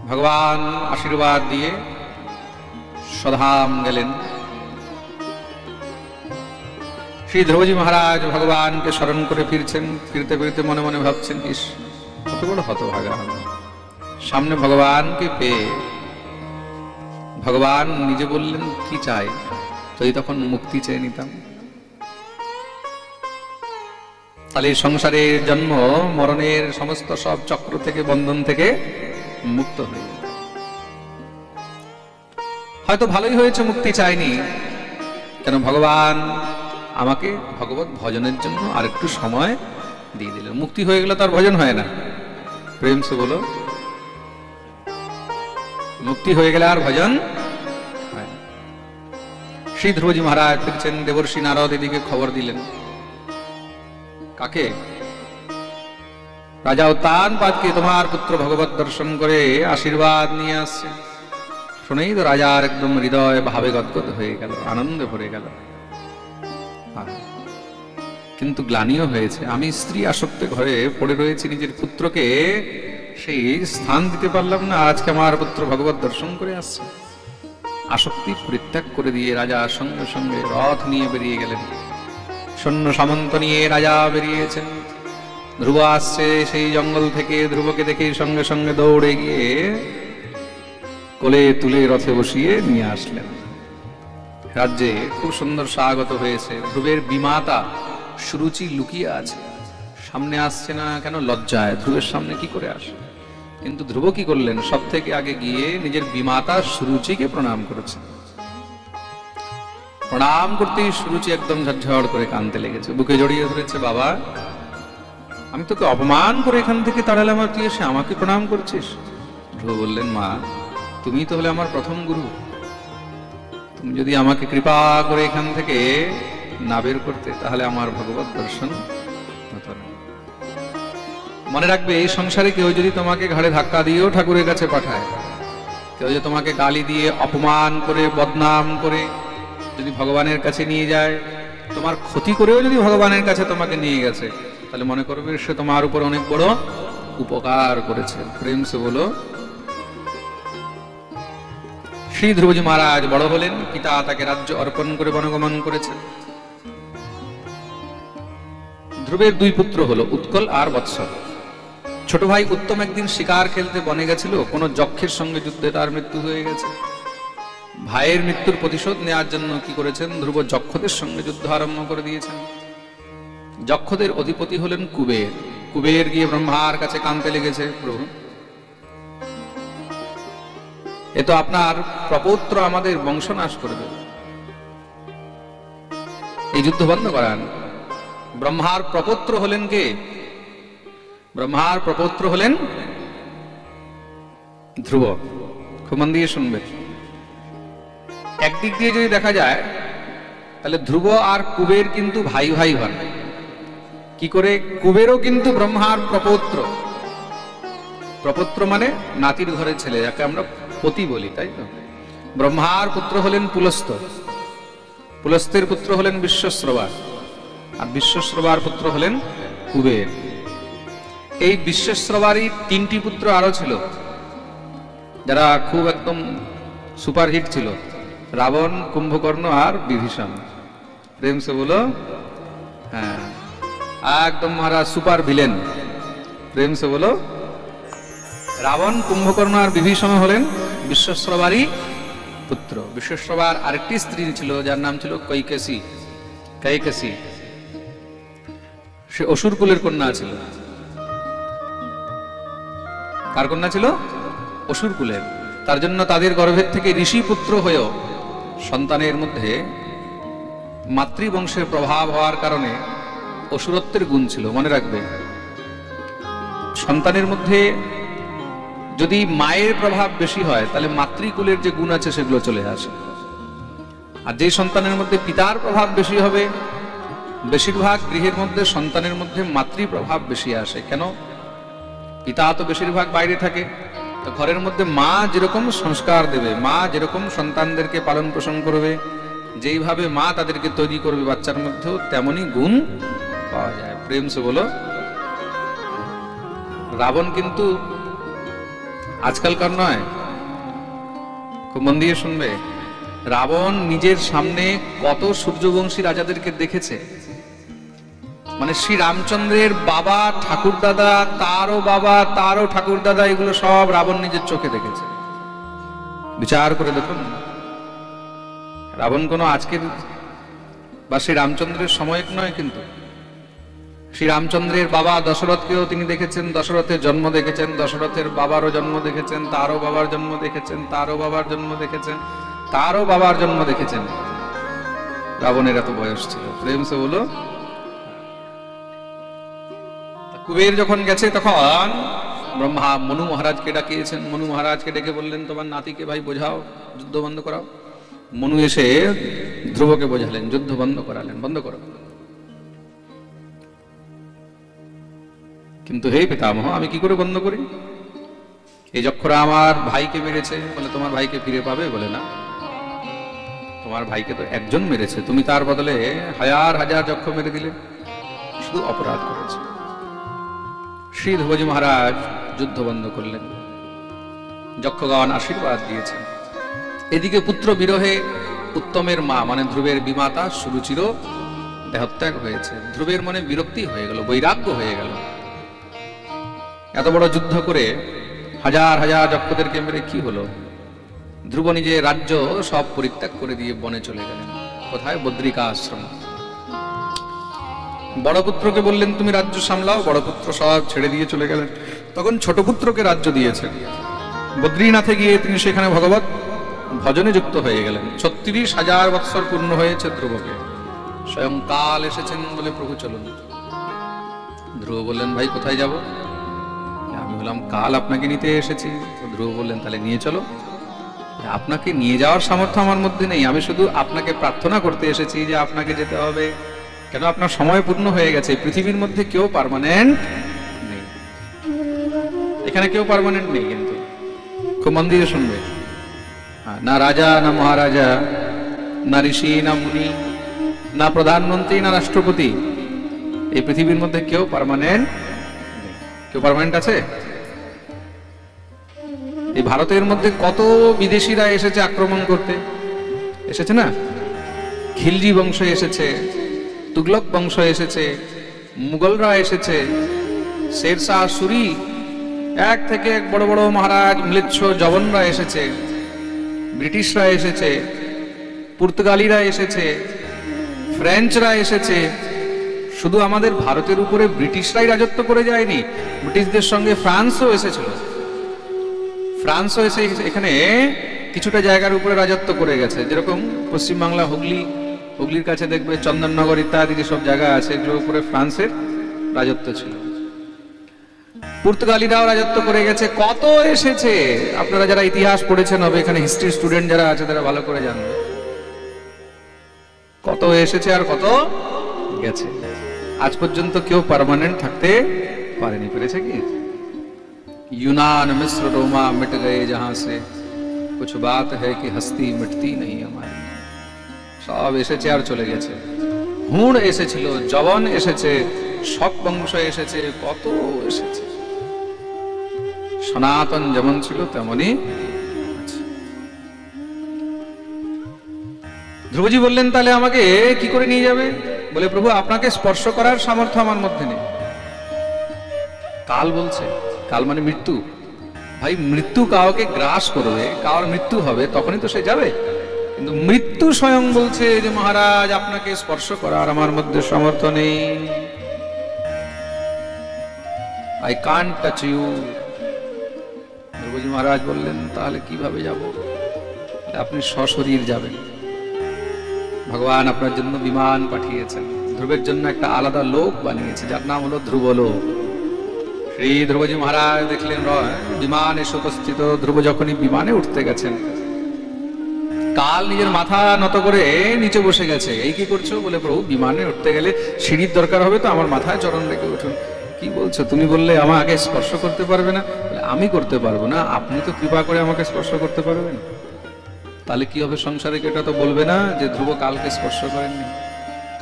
ভগবান আশীর্বাদ দিয়ে স্বধাম গেলেন। শ্রী ধ্রুবজি মহারাজ ভগবানকে স্মরণ করে ফিরছেন। ফিরতে ফিরতে মনে মনে ভাবছেন, ইস কত বড় হতভাগা আমি, সামনে ভগবানকে পেয়ে ভগবান নিজে বললেন কি চাই, তো তখন মুক্তি চেয়ে নিতাম। তাহলে সংসারের জন্ম মরণের সমস্ত সব চক্র থেকে, বন্ধন থেকে মুক্ত হয়ে যেত। হয়তো ভালোই হয়েছে মুক্তি চাইনি, কেন ভগবান আমাকে ভগবত ভজনের জন্য আর একটু সময় দিয়ে দিল। মুক্তি হয়ে গেলে তার ভজন হয় না। প্রেম সে বলো, মুক্তি হয়ে গেলে আর ভজন হয় না। শ্রী ধ্রুবজি মহারাজ ফিরছেন। দেবর্ষি নারদ এদিকে খবর দিলেন। কাকে? রাজা উত্তানপাদকে তোমার পুত্র ভগবত দর্শন করে আশীর্বাদ নিয়ে আসছে। শুনেই তো রাজার একদম হৃদয় ভাবে গদগদ হয়ে গেল, আনন্দে ভরে গেল। কিন্তু গ্লানিও হয়েছে। আমি স্ত্রী আসক্তে ঘরে পড়ে রয়েছি, নিজের পুত্রকে সেই স্থান দিতে পারলাম না। আজকে আমার পুত্র ভগবত দর্শন করে আসছে। আসক্তি পরিত্যাগ করে দিয়ে রাজা সঙ্গে সঙ্গে রথ নিয়ে বেরিয়ে গেলেন। সৈন্য সামন্ত নিয়ে রাজা বেরিয়েছেন। ধ্রুব আসছে সেই জঙ্গল থেকে। ধ্রুবকে দেখে সঙ্গে সঙ্গে দৌড়ে গিয়ে কোলে তুলে রথে বসিয়ে নিয়ে আসলেন। রাজ্যে খুব সুন্দর স্বাগত হয়েছে। ধ্রুবের বিমাতা সুরুচি লুকিয়ে আছে, সামনে আসছে না কেন লজ্জায়, ধ্রুবের সামনে কি করে আসে। কিন্তু ধ্রুব কি করলেন, সব থেকে আগে গিয়ে নিজের বিমাতা সুরুচিকে প্রণাম করেছে। প্রণাম করতেই সুরুচি একদম ঝরঝর করে কাঁদতে লেগেছে, বুকে জড়িয়ে ধরেছে। বাবা, আমি তোকে অপমান করে এখান থেকে তাড়ালাম, আর তুই এসে আমাকে প্রণাম করছিস। ধ্রুব বললেন, মা, তুমি তো হলে আমার প্রথম গুরু, তুমি যদি আমাকে কৃপা করে এখান থেকে না বের করতে, তাহলে আমার ভগবত দর্শন হতো না। মনে রাখবে, এই সংসারে কেউ যদি তোমাকে ঘাড়ে ধাক্কা দিয়েও ঠাকুরের কাছে পাঠায়, কেউ যদি তোমাকে গালি দিয়ে অপমান করে বদনাম করে যদি ভগবানের কাছে নিয়ে যায়, তোমার ক্ষতি করেও যদি ভগবানের কাছে তোমাকে নিয়ে গেছে, তাহলে মনে করবে সে তোমার উপর অনেক বড় উপকার করেছে। প্রেম সে বলো। শ্রী ধ্রুবজি মহারাজ বড় হলেন, পিতা তাকে রাজ্য অর্পণ করে বনগমন করেছেন। ধ্রুবের দুই পুত্র হলো, উৎকল আর বৎসর। ছোট ভাই উত্তম একদিন শিকার খেলতে বনে গেছিল, কোন যক্ষের সঙ্গে যুদ্ধে তার মৃত্যু হয়ে গেছে। ভাইয়ের মৃত্যুর প্রতিশোধ নেওয়ার জন্য কি করেছেন, ধ্রুব যক্ষদের সঙ্গে যুদ্ধ আরম্ভ করে দিয়েছেন। যক্ষদের অধিপতি হলেন কুবের। কুবের গিয়ে ব্রহ্মার কাছে কাঁদতে লেগেছে, প্রভু, এ তো আপনার প্রপৌত্র আমাদের বংশনাশ করে দেবে, এই যুদ্ধ বন্ধ করান। ব্রহ্মার প্রপৌত্র হলেন কে? ব্রহ্মার প্রপৌত্র হলেন ধ্রুব। খুব মন দিয়ে শুনবে। একদিক দিয়ে যদি দেখা যায়, তাহলে ধ্রুব আর কুবের কিন্তু ভাই ভাই হন। কি করে? কুবেরও কিন্তু ব্রহ্মার প্রপৌত্র। প্রপৌত্র মানে নাতির ঘরের ছেলে, যাকে আমরা পতি বলি, তাই তো? ব্রহ্মার পুত্র হলেন পুলস্ত, পুলস্তের পুত্র হলেন বিশ্বশ্রবা, আর বিশ্বশ্রবার পুত্র হলেন কুবের। এই বিশ্বশ্রবারই তিনটি পুত্র আরো ছিল, যারা খুব একদম সুপারহিট ছিল, রাবণ, কুম্ভকর্ণ আর বিভীষণ। প্রেম সে বলো। হ্যাঁ, একদম মহারাজ সুপার ভিলেন। প্রেম সে বলো। রাবণ, কুম্ভকর্ণ আর বিভীষণ হলেন বিশ্বশ্রবারই পুত্র। বিশ্বশ্রবার আরেকটি স্ত্রী ছিল, যার নাম ছিল কৈকেশী। কৈকেশী সে অসুর কুলের কন্যা ছিল। কার কন্যা ছিল? অসুর কুলের। তার জন্য তাদের গর্ভের থেকে ঋষি পুত্র হয়েও সন্তানের মধ্যে মাতৃবংশের প্রভাব হওয়ার কারণে অসুরত্বের গুণ ছিল। মনে রাখবে, সন্তানের মধ্যে যদি মায়ের প্রভাব বেশি হয়, তাহলে মাতৃকুলের যে গুণ আছে সেগুলো চলে আসে। আর যে সন্তানের মধ্যে পিতার প্রভাব বেশি হবে, বেশিরভাগ গৃহের মধ্যে সন্তানের মধ্যে মাতৃ প্রভাব বেশি আসে। কেন? পিতা তো বেশিরভাগ বাইরে থাকে, তো ঘরের মধ্যে মা যেরকম সংস্কার দেবে, মা যেরকম সন্তানদেরকে পালন পোষণ করবে, যেইভাবে মা তাদেরকে তৈরি করবে বাচ্চার মধ্যেও তেমনই গুণ পাওয়া যায়। প্রেম সে বলো। রাবণ কিন্তু আজকালকার নয়, খুব মন দিয়ে শুনবে। রাবণ নিজের সামনে কত সূর্যবংশী রাজাদেরকে দেখেছে, মানে শ্রী রামচন্দ্রের বাবা, ঠাকুরদাদা, তারও বাবা, তারও ঠাকুরদাদা, এগুলো সব রাবণ নিজের চোখে দেখেছে। বিচার করে দেখুন, রাবণ কোনো আজকের বা শ্রী রামচন্দ্রের সময়ের নয়, কিন্তু শ্রী রামচন্দ্রের বাবা দশরথকেও তিনি দেখেছেন, দশরথের জন্ম দেখেছেন, দশরথের বাবারও জন্ম দেখেছেন, তারও বাবার জন্ম দেখেছেন, তারও বাবার জন্ম দেখেছেন, তারও বাবার জন্ম দেখেছেন। রাবণের এত বয়স ছিল। প্রেম সে বলো। কুবের যখন গেছে, তখন ব্রহ্মা মনু মহারাজকে ডাকিয়েছেন। মনু মহারাজকে ডেকে বললেন, তোমার নাতিকে ভাই বোঝাও, যুদ্ধ বন্ধ করাও। মনু এসে ধ্রুবকে বোঝালেন, যুদ্ধ বন্ধ করালেন, বন্ধ করো। কিন্তু হে পিতামহ, আমি কি করে বন্ধ করি? এই যক্ষরা আমার ভাইকে মেরেছে। বলে, তোমার ভাইকে ফিরে পাবে? বলে, না, তোমার ভাইকে তো একজন মেরেছে, তুমি তার বদলে হাজার হাজার যক্ষ মেরে দিলে, শুধু অপরাধ করেছে। শ্রী ধ্রুবজি মহারাজ যুদ্ধ বন্ধ করলেন, যক্ষগণ আশীর্বাদ দিয়েছেন। এদিকে পুত্র বিরহে উত্তমের মা মানে ধ্রুবের বিমাতা সুরুচিরও দেহত্যাগ হয়েছে। ধ্রুবের মনে বিরক্তি হয়ে গেল, বৈরাগ্য হয়ে গেল। এত বড় যুদ্ধ করে হাজার হাজার যক্ষদেরকে মেরে কি হলো? ধ্রুব নিজে রাজ্য সব পরিত্যাগ করে দিয়ে বনে চলে গেলেন। কোথায়? বদ্রিকা আশ্রম। বড় পুত্রকে বললেন তুমি রাজ্য সামলাও, বড় পুত্র সব ছেড়ে দিয়ে চলে গেলেন। তখন ছোট পুত্রকে রাজ্য দিয়েছেন। বদ্রীনাথে গিয়ে তিনি সেখানে ভগবত ভজনে যুক্ত হয়ে গেলেন। 36,000 বৎসর পূর্ণ হয়েছে ধ্রুবকে। স্বয়ং কাল এসেছেন বলে প্রভু চলুন। ধ্রুব বললেন ভাই কোথায় যাব? আমি বললাম কাল আপনাকে নিতে এসেছি। ধ্রুব বললেন তাহলে নিয়ে চলো। আপনাকে নিয়ে যাওয়ার সামর্থ্য আমার মধ্যে নেই, আমি শুধু আপনাকে প্রার্থনা করতে এসেছি যে আপনাকে যেতে হবে। কেন? আপনার সময় পূর্ণ হয়ে গেছে। পৃথিবীর মধ্যে কেউ পার্মানেন্ট নেই, এখানে কেউ পার্মানেন্ট নেই। কিন্তু খুব মন দিয়ে শুনবে, না রাজা না মহারাজা, না ঋষি না মুনি, না প্রধানমন্ত্রী না রাষ্ট্রপতি, এই পৃথিবীর মধ্যে কেউ পার্মানেন্ট নেই। কেউ পার্মানেন্ট আছে? এই ভারতের মধ্যে কত বিদেশিরা এসেছে আক্রমণ করতে, এসেছে না? খিলজি বংশ এসেছে, তুগলক বংশ এসেছে, মুঘলরা এসেছে, শেরশাহ সুরি, এক থেকে এক বড় বড় মহারাজ ম্লেচ্ছ জবনরা এসেছে, ব্রিটিশরা এসেছে, পর্তুগালিরা এসেছে, ফ্রেঞ্চরা এসেছে। শুধু আমাদের ভারতের উপরে ব্রিটিশরাই রাজত্ব করে যায়নি, ব্রিটিশদের সঙ্গে ফ্রান্সও এসেছিল। ফ্রান্সও এসে এখানে কিছুটা জায়গার উপরে রাজত্ব করে গেছে। যেরকম পশ্চিমবাংলা হুগলির কাছে দেখবে চন্দননগর ইত্যাদি যেসব জায়গা আছে, এগুলোর উপরে ফ্রান্সের রাজত্ব ছিল। পর্তুগালিরাও রাজত্ব করে গেছে। কত এসেছে, আপনারা যারা ইতিহাস পড়েছেন হবে, এখানে হিস্ট্রি স্টুডেন্ট যারা আছে তারা ভালো করে জানবে কত এসেছে আর কত গেছে। আজ পর্যন্ত কেউ পার্মানেন্ট থাকতে পারেনি। পেরেছে কি? यूनान मिस्र रोमा मिट गए जहां से, कुछ बात है कि हस्ती मिटती नहीं हमारी। সব এসেছে আর চলে গেছে। হুণ এসেছিল, জবন এসেছে, শক বংশ এসেছে, কত এসেছে। সনাতন যেমন ছিল তেমনই আছে। ধ্রুবজি বললেন তাহলে আমাকে কি করে নিয়ে যাবে? বলে প্রভু আপনাকে স্পর্শ করার সামর্থ্য আমার মধ্যে নেই। কাল বলছে, কাল মানে মৃত্যু। ভাই মৃত্যু কাউকে গ্রাস করবে, কার মৃত্যু হবে, তখনই তো সে যাবে। কিন্তু মৃত্যু স্বয়ং বলছে যে মহারাজ আপনাকে স্পর্শ করার আমার মধ্যে সামর্থ্য নেই। I can't touch you. Dhruvji Maharaj বললেন তাহলে কিভাবে যাব? আপনি সশরীর যাবেন। ভগবান আপনার জন্য বিমান পাঠিয়েছেন, ধ্রুবের জন্য একটা আলাদা লোক বানিয়েছে যার নাম হলো ধ্রুবলোক। শ্রী ধ্রুবজি মহারাজ দেখলেন বিমান এসে উপস্থিত। ধ্রুব যখনই বিমানে উঠতে গেছেন, কাল নিজের মাথা নত করে নিচে বসে গেছে। এই কি করছো? বলে প্রভু বিমানে উঠতে গেলে সিঁড়ির দরকার হবে, তো আমার মাথায় চরণ রেখে উঠুন। কি বলছো? তুমি বললে আমাকে স্পর্শ করতে পারবে না। আমি করতে পারবো না, আপনি তো কৃপা করে আমাকে স্পর্শ করতে পারবেন। তাহলে কি হবে সংসারে? এটা তো বলবে না যে ধ্রুব কালকে স্পর্শ করেননি।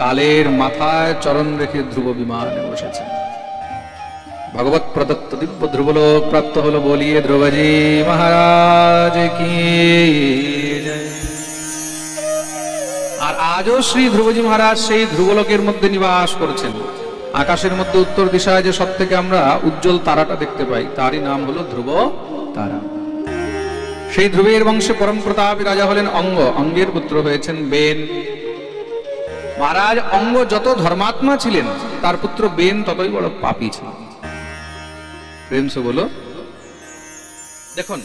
কালের মাথায় চরণ রেখে ধ্রুব বিমানে বসেছেন। ভগবত প্রদত্ত দিব্য ধ্রুবলোক প্রাপ্ত হলো, বলিয়ে ধ্রুবজি মহারাজ কি জয়। আর আজও শ্রী ধ্রুবজি মহারাজ সেই ধ্রুবলোকের মধ্যে নিবাস করছেন। আকাশের মধ্যে উত্তর দিশায় যে সব থেকে আমরা উজ্জ্বল তারাটা দেখতে পাই, তারই নাম হলো ধ্রুব তারা। সেই ধ্রুবের বংশে পরম প্রতাপী রাজা হলেন অঙ্গ। অঙ্গের পুত্র হয়েছেন বেন। মহারাজ অঙ্গ যত ধর্মাত্মা ছিলেন, তার পুত্র বেন ততই বড় পাপী ছিলেন। প্রেম সে বলো। দেখুন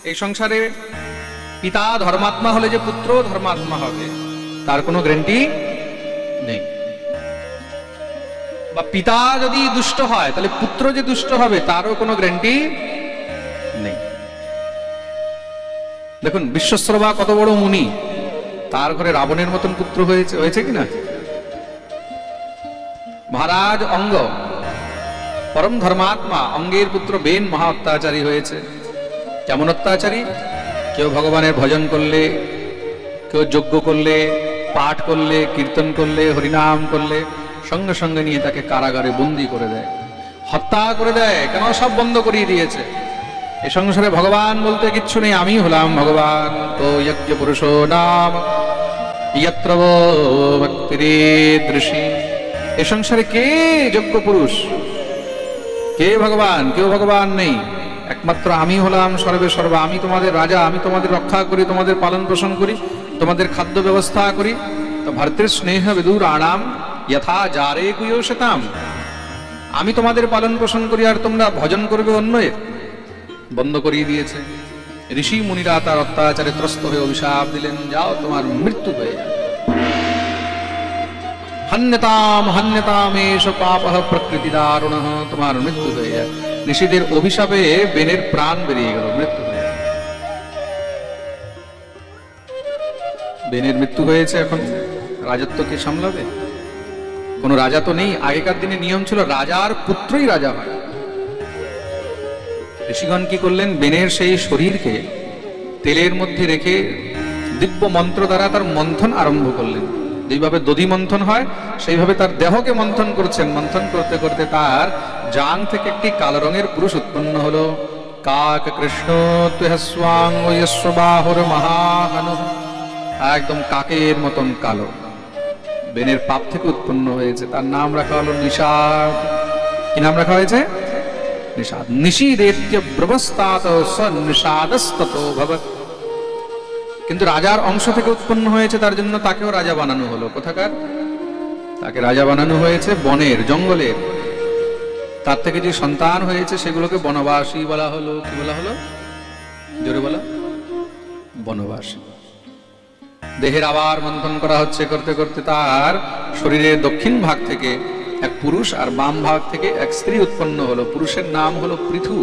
এই সংসারে পিতা ধর্মাত্মা হলে যে পুত্র ধর্মাত্মা হবে তার কোনো গ্যারান্টি নেই। বা পিতা যদি দুষ্ট হয় তাহলে পুত্র যে দুষ্ট হবে তারও কোনো গ্যারান্টি নেই। দেখুন বিশ্বশ্রবা কত বড় মুনি, তার ঘরে রাবণের মতন পুত্র হয়েছে কিনা? মহারাজ অঙ্গ পরম ধর্মাত্মা, অঙ্গের পুত্র বেন মহা অত্যাচারী হয়েছে। কেমন অত্যাচারী? কেউ ভগবানের ভজন করলে, কেউ যজ্ঞ করলে, পাঠ করলে, কীর্তন করলে, হরিনাম করলে সঙ্গে সঙ্গে নিয়ে তাকে কারাগারে বন্দী করে দেয়, হত্যা করে দেয়। কেন? সব বন্ধ করিয়ে দিয়েছে। এই সংসারে ভগবান বলতে কিচ্ছু নেই, আমি হলাম ভগবান। তো যজ্ঞ পুরুষ নাম যত্র ভক্তিরেদৃশী। এই সংসারে কে যোগ্য পুরুষ, কে ভগবান? কেউ ভগবান নেই। একমাত্র আমি হলাম সর্বে সর্বা, আমি তোমাদের রাজা, আমি তোমাদের রক্ষা করি, তোমাদের পালন পোষণ করি, তোমাদের খাদ্য ব্যবস্থা করি। তো ভর্তৃ স্নেহ বিদুর আনাম যথা জারে কুয়োশতাম, আমি তোমাদের পালন পোষণ করি আর তোমরা ভজন করবে অন্যের, বন্ধ করিয়ে দিয়েছে। ঋষি মুনিরা তার অত্যাচারে ত্রস্ত হয়ে অভিশাপ দিলেন, যাও তোমার মৃত্যু হয়ে যাবে। হন্যতাম হন্যতাম এষ পাপঃ প্রকৃতি দারুণঃ, তোমার মৃত্যু হয়ে যায়। ঋষিদের অভিশাপে বেনের প্রাণ বেরিয়ে গেল, মৃত্যু হয়ে গেল। বেনের মৃত্যু হয়েছে, এখন রাজত্ব কে সামলাবে? কোন রাজা তো নেই। আগেকার দিনে নিয়ম ছিল রাজার পুত্রই রাজা হয়। ঋষিগণ কি করলেন, বেনের সেই শরীরকে তেলের মধ্যে রেখে দিব্য মন্ত্র দ্বারা তার মন্থন আরম্ভ করলেন। যেভাবে দধি মন্থন হয় সেইভাবে তার দেহকে মন্থন করছেন। মন্থন করতে করতে তার জাং থেকে একটি কালো রঙের পুরুষ উৎপন্ন হলো। কাক কৃষ্ণ তুহস্বাঙ্গবাহুর মহাহনু, একদম কাকের মতন কালো, বেনের পাপ থেকে উৎপন্ন হয়েছে। তার নাম রাখা হলো নিষাদ। কি নাম রাখা হয়েছে? নিষাদ। নিষীদেত্য ব্রবস্তাত সন্নিষাদস্ততো ভবৎ। কিন্তু রাজার অংশ থেকে উৎপন্ন হয়েছে, তার জন্য তাকেও রাজা বানানো হলো। কোথাকার? তাকে রাজা বানানো হয়েছে বনের, জঙ্গলের। তার থেকে যে সন্তান হয়েছে সেগুলোকে বনবাসী বলা হলো। কি বলা হলো? জোরে বলা, বনবাসী। দেহের আবার মন্থন করা হচ্ছে, করতে করতে তার শরীরের দক্ষিণ ভাগ থেকে এক পুরুষ আর বাম ভাগ থেকে এক স্ত্রী উৎপন্ন হলো। পুরুষের নাম হলো পৃথু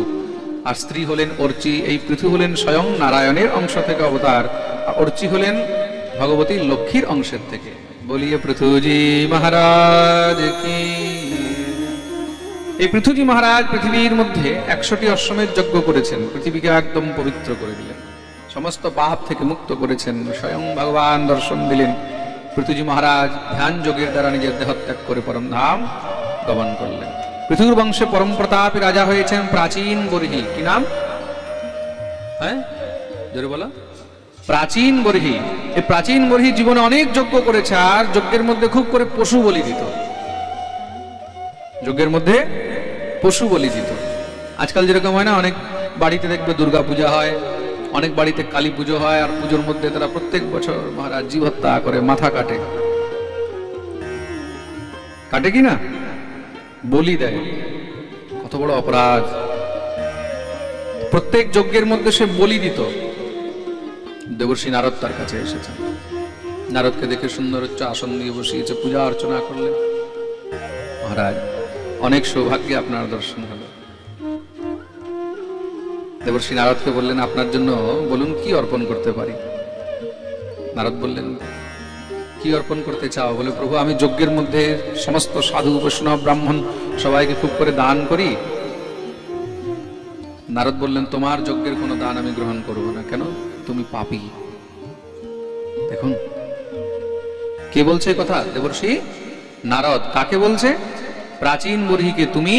আর স্ত্রী হলেন অর্চি। এই পৃথু হলেন স্বয়ং নারায়ণের অংশ থেকে অবতার, আর অর্চি হলেন ভগবতী লক্ষ্মীর অংশের থেকে। বলিয়ে পৃথুজি মহারাজ কি। এই পৃথুজি মহারাজ পৃথিবীর মধ্যে 100টি অশ্বমেধ যজ্ঞ করেছেন, পৃথিবীকে একদম পবিত্র করে দিলেন, সমস্ত পাপ থেকে মুক্ত করেছেন। স্বয়ং ভগবান দর্শন দিলেন। পৃথুজি মহারাজ ধ্যান যোগের দ্বারা নিজের দেহত্যাগ করে পরম ধাম গমন করলেন। পৃথুর বংশে পরম প্রতাপী রাজা হয়েছেন প্রাচীন বর্হি। কি নাম? হ্যাঁ, জোরে বলো। প্রাচীন বর্হি। এই প্রাচীন বর্হি জীবনে অনেক যজ্ঞ করেছে, আর যজ্ঞের মধ্যে খুব করে পশু বলি দিত। যজ্ঞের মধ্যে পশু বলি দিত। আজকাল যেরকম হয় না, অনেক বাড়িতে দেখবে দুর্গা পূজা হয়, অনেক বাড়িতে কালী পুজো হয়, আর পুজোর মধ্যে তারা প্রত্যেক বছর মহারাজ জীব হত্যা করে, মাথা কাটে। কাটে কি না? বলি দেয়। কত বড় অপরাধ! প্রত্যেক যজ্ঞের মধ্যে সে বলি দিত। দেবর্ষী নারদ তার কাছে এসেছেন। নারদকে দেখে সুন্দর উচ্চ আসন দিয়ে বসিয়েছে, পূজা অর্চনা করলেন। মহারাজ, অনেক সৌভাগ্যে আপনার দর্শন হলো। দেবর্ষী নারদকে বললেন, আপনার জন্য বলুন কি অর্পণ করতে পারি। নারদ বললেন, কি অর্পণ করতে চাও? বলে, প্রভু আমি যজ্ঞের মধ্যে সমস্ত সাধু বৈষ্ণব ব্রাহ্মণ সবাইকে খুব করে দান করি। নারদ বললেন, তোমার যজ্ঞের কোনো দান আমি গ্রহণ করব না। কেন? তুমি পাপী। দেখুন কে বলছে কথা? দেবর্ষী নারদ। কাকে বলছে? প্রাচীন বর্হিকে। তুমি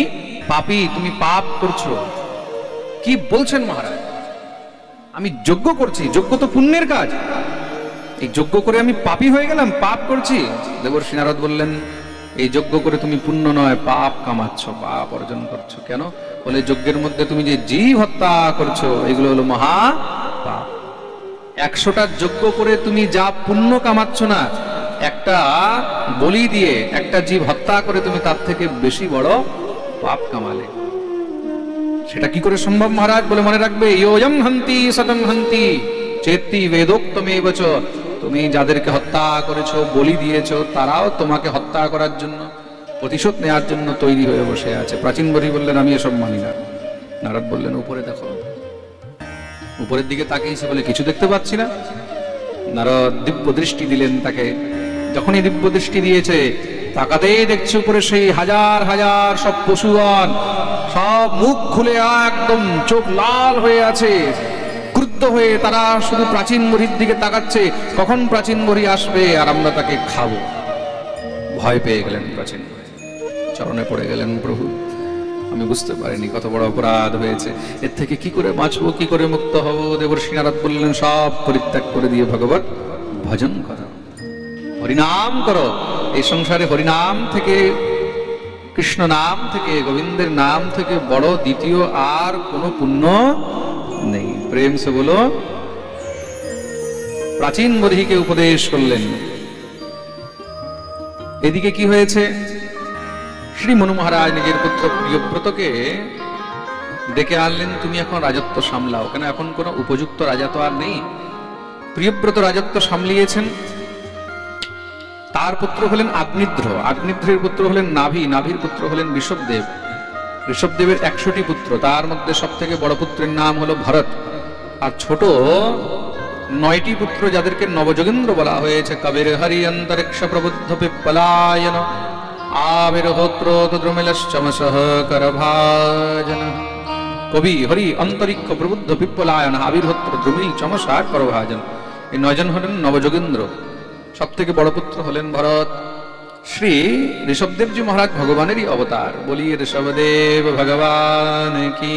পাপী, তুমি পাপ করছো। কি বলছেন মহারাজ? আমি যজ্ঞ করছি, যজ্ঞ তো পুণ্যের কাজ। এই যজ্ঞ করে আমি পাপী হয়ে গেলাম, পাপ করছি? দেবর্ষী নারদ বললেন, এই যজ্ঞ করে তুমি পুণ্য নয় পাপ কামাচ্ছ, পাপ অর্জন করছো। কেন? বলে, যজ্ঞের মধ্যে তুমি যে জীব হত্যা করছো এগুলো হলো মহা পাপ। 100টা যজ্ঞ করে তুমি যা পুণ্য কামাচ্ছ না, একটা বলি দিয়ে একটা জীব হত্যা করে তুমি তার থেকে বেশি বড় পাপ কামালে। সেটা কি করে সম্ভব মহারাজ? বলে, মনে রাখবে, ইয়োয়ম হন্তি সতম হন্তি চেতি বেদোক্তমেব চ। তুমি যাদেরকে হত্যা করেছো, বলি দিয়েছো, তারাও তোমাকে হত্যা করার জন্য, প্রতিশোধ নেওয়ার জন্য তৈরি হয়ে বসে আছে। প্রাচীন বর্হি বললেন, আমি এসব মানি না। নারদ বললেন, উপরে দেখো। উপরের দিকে তাকিয়েছে, বলে কিছু দেখতে পাচ্ছি না। নারদ দিব্য দৃষ্টি দিলেন তাকে। যখনই দিব্য দৃষ্টি দিয়েছে, তাকাতেই দেখছে উপরে সেই হাজার হাজার সব পশুগণ, সব মুখ খুলে একদম চোখ লাল হয়ে আছে, ক্রুদ্ধ হয়ে তারা শুধু প্রাচীন বর্হির দিকে তাকাচ্ছে, কখন প্রাচীন বর্হি আসবে আর আমরা তাকে খাবো। ভয় পেয়ে গেলেন প্রাচীন বর্হি, চরণে পড়ে গেলেন, প্রভু আমি বুঝতে পারিনি কত বড় অপরাধ হয়েছে, এর থেকে কি করে বাঁচবো, কি করে মুক্ত হব। দেবর্ষী নারদ বললেন, সব পরিত্যাগ করে দিয়ে ভগবত ভজন করো, হরিনাম করো। এই সংসারে হরিনাম থেকে কৃষ্ণ নাম থেকে, গোবিন্দের নাম থেকে বড় দ্বিতীয় আর কোনো পুণ্য নেই। প্রেম সে বলো। প্রাচীন বধিকে উপদেশ করলেন। এদিকে কি হয়েছে, শ্রী মনু মহারাজ নিজের পুত্র প্রিয়ব্রতকে ডেকে আনলেন, তুমি এখন রাজত্ব সামলাও। কেন, এখন কোনো উপযুক্ত রাজা তো আর নেই। প্রিয়ব্রত রাজত্ব সামলিয়েছেন। তার পুত্র হলেন আগ্নিধ্র, আগ্নিধ্রের পুত্র হলেন নাভি, নাভির পুত্র হলেন ঋষভদেব, ঋষভদেবের 100টি পুত্র, তার মধ্যে সব থেকে বড় পুত্রের নাম হলো ভরত। আর ছোট 9টি পুত্র যাদেরকে নবযোগেন্দ্র বলা হয়েছে। কবির হরি অন্তরিক্ষ প্রবুদ্ধ পিপ্পলায়ন আবির্হোত্রোদ্রুমিলশ্চমসহ করভাজন। কবি হরি অন্তরিক্ষ প্রবুদ্ধ পিপ্পলায়ন আবির্হোত্র দ্রুমিল চমসা করভাজন। এই 9 জন হলেন নবযোগেন্দ্র। সব থেকে বড় পুত্র হলেন ভরত। শ্রী ঋষভদেবজি মহারাজ ভগবানেরই অবতার। বলিয়ে ঋষভদেব ভগবান কি।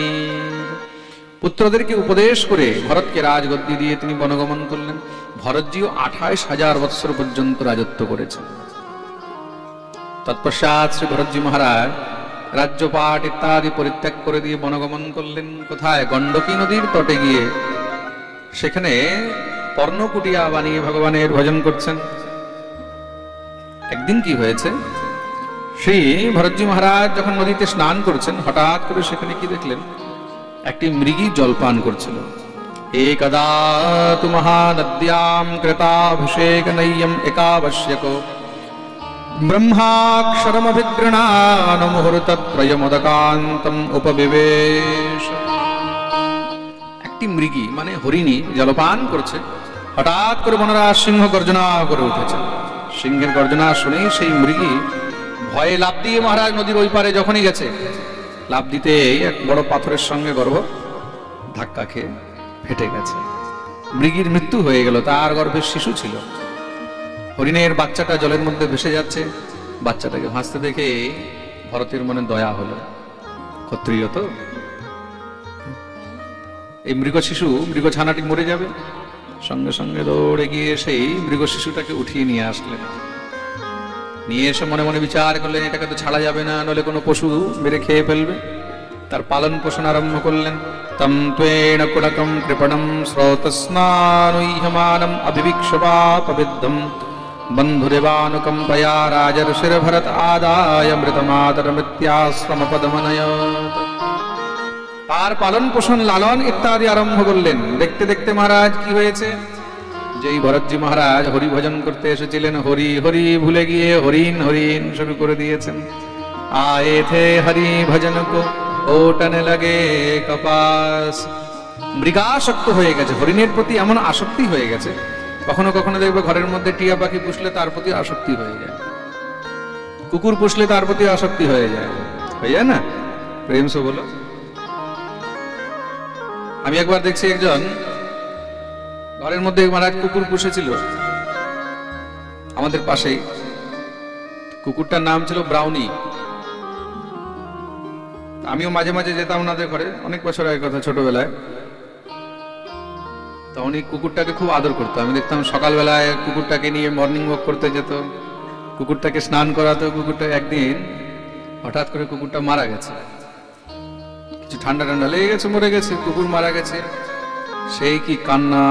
পুত্রদেরকে উপদেশ করে ভরতকে রাজগদ্দি দিয়ে তিনি বনগমন করলেন। ভরতজিও 28,000 বৎসর পর্যন্ত রাজত্ব করেছেন। তৎপশ্চাৎ শ্রী ভরতজি মহারাজ রাজ্যপাট ইত্যাদি পরিত্যাগ করে দিয়ে বনগমন করলেন। কোথায়? গণ্ডকী নদীর তটে গিয়ে সেখানে পর্ণকুটিয়া বানিয়ে ভগবানের ভজন করছেন। একদিন কি হয়েছে, শ্রী ভরতজি মহারাজ যখন নদীতে স্নান করছেন, হঠাৎ করে সেখানে কি দেখলেন, একটি মৃগী জলপান করছিল। একদা তু মহানদ্যাম কৃতাভিষেক নৈয়ম একাবশ্যক ব্রহ্মাক্ষরমভিগৃণান মুহূর্তত্রয়মোদকান্তম উপবিবেশ। একটি মৃগী মানে হরিণী জলপান করছে। হঠাৎ করে বনরাজ সিংহ গর্জনা করে উঠেছে। সিংহের গর্জনা শুনেই সেই মৃগী ভয়ে লাফ দিয়ে মহারাজ নদীর ওই পারে যখনই গেছে, লাফ দিতে এক বড় পাথরের সঙ্গে গর্ভ ধাক্কা খেয়ে ফেটে গেছে। মৃগীর মৃত্যু হয়ে গেল। তার গর্ভে শিশু ছিল। হরিণের বাচ্চাটা জলের মধ্যে ভেসে যাচ্ছে। বাচ্চাটাকে ভাসতে দেখে ভরতের মনে দয়া হলো। ক্ষত্রিয় তো, এই মৃগ শিশু, মৃগ ছানাটি মরে যাবে, সঙ্গে সঙ্গে দৌড়ে গিয়ে সেই মৃগ শিশুটাকে উঠিয়ে নিয়ে আসলেন। নিয়ে এসে মনে মনে বিচার করলেন, এটাকে তো ছাড়া যাবে না, নইলে কোনো পশু মেরে খেয়ে ফেলবে। তার পালন পোষণ আরম্ভ করলেন। তম ত্বেন কুড়কম কৃপণম স্রোতস্নানুহ্যমানম অভিবিক্ষপাপবিদ্ধম বন্ধুরেবানুকম্পয়া রাজর্ষির ভরত আদায় মৃতমাতরমৃত্যাশ্রমপদমনয়ত। তার পালন পোষণ লালন ইত্যাদি আরম্ভ করলেন। দেখতে দেখতে মহারাজ কি হয়েছে, যেই ভরতজি মহারাজ হরি ভজন করতে এসেছিলেন, হরি হরি ভুলে গিয়ে হরিণ হরিণ শুরু করে দিয়েছেন। আয়ে থে হরি ভজন কো ওটনে লাগে কপাস। মৃগাসক্ত হয়ে গেছে, হরিণের প্রতি এমন আসক্তি হয়ে গেছে। কখনো কখনো দেখবে ঘরের মধ্যে টিয়া পাখি পুষলে তার প্রতি আসক্তি হয়ে যায়, কুকুর পুষলে তার প্রতি আসক্তি হয়ে যায় না? প্রেম সে বলো। আমি একবার দেখছি একজন ঘরের মধ্যে মহারাজ কুকুর পুষেছিল আমাদের পাশেই। কুকুরটার নাম ছিল ব্রাউনি। আমিও মাঝে মাঝে যেতাম ওনাদের ঘরে, অনেক বছর আগের কথা, ছোটবেলায়। তো উনি কুকুরটাকে খুব আদর করতো। আমি দেখতাম সকালবেলায় কুকুরটাকে নিয়ে মর্নিং ওয়াক করতে যেত, কুকুরটাকে স্নান করাতো। কুকুরটা একদিন হঠাৎ করে কুকুরটা মারা গেছে। কিছু ঠান্ডা ঠান্ডা লেগে গেছে, মরে গেছে, কুকুর মারা গেছে। সেই কি কান্না!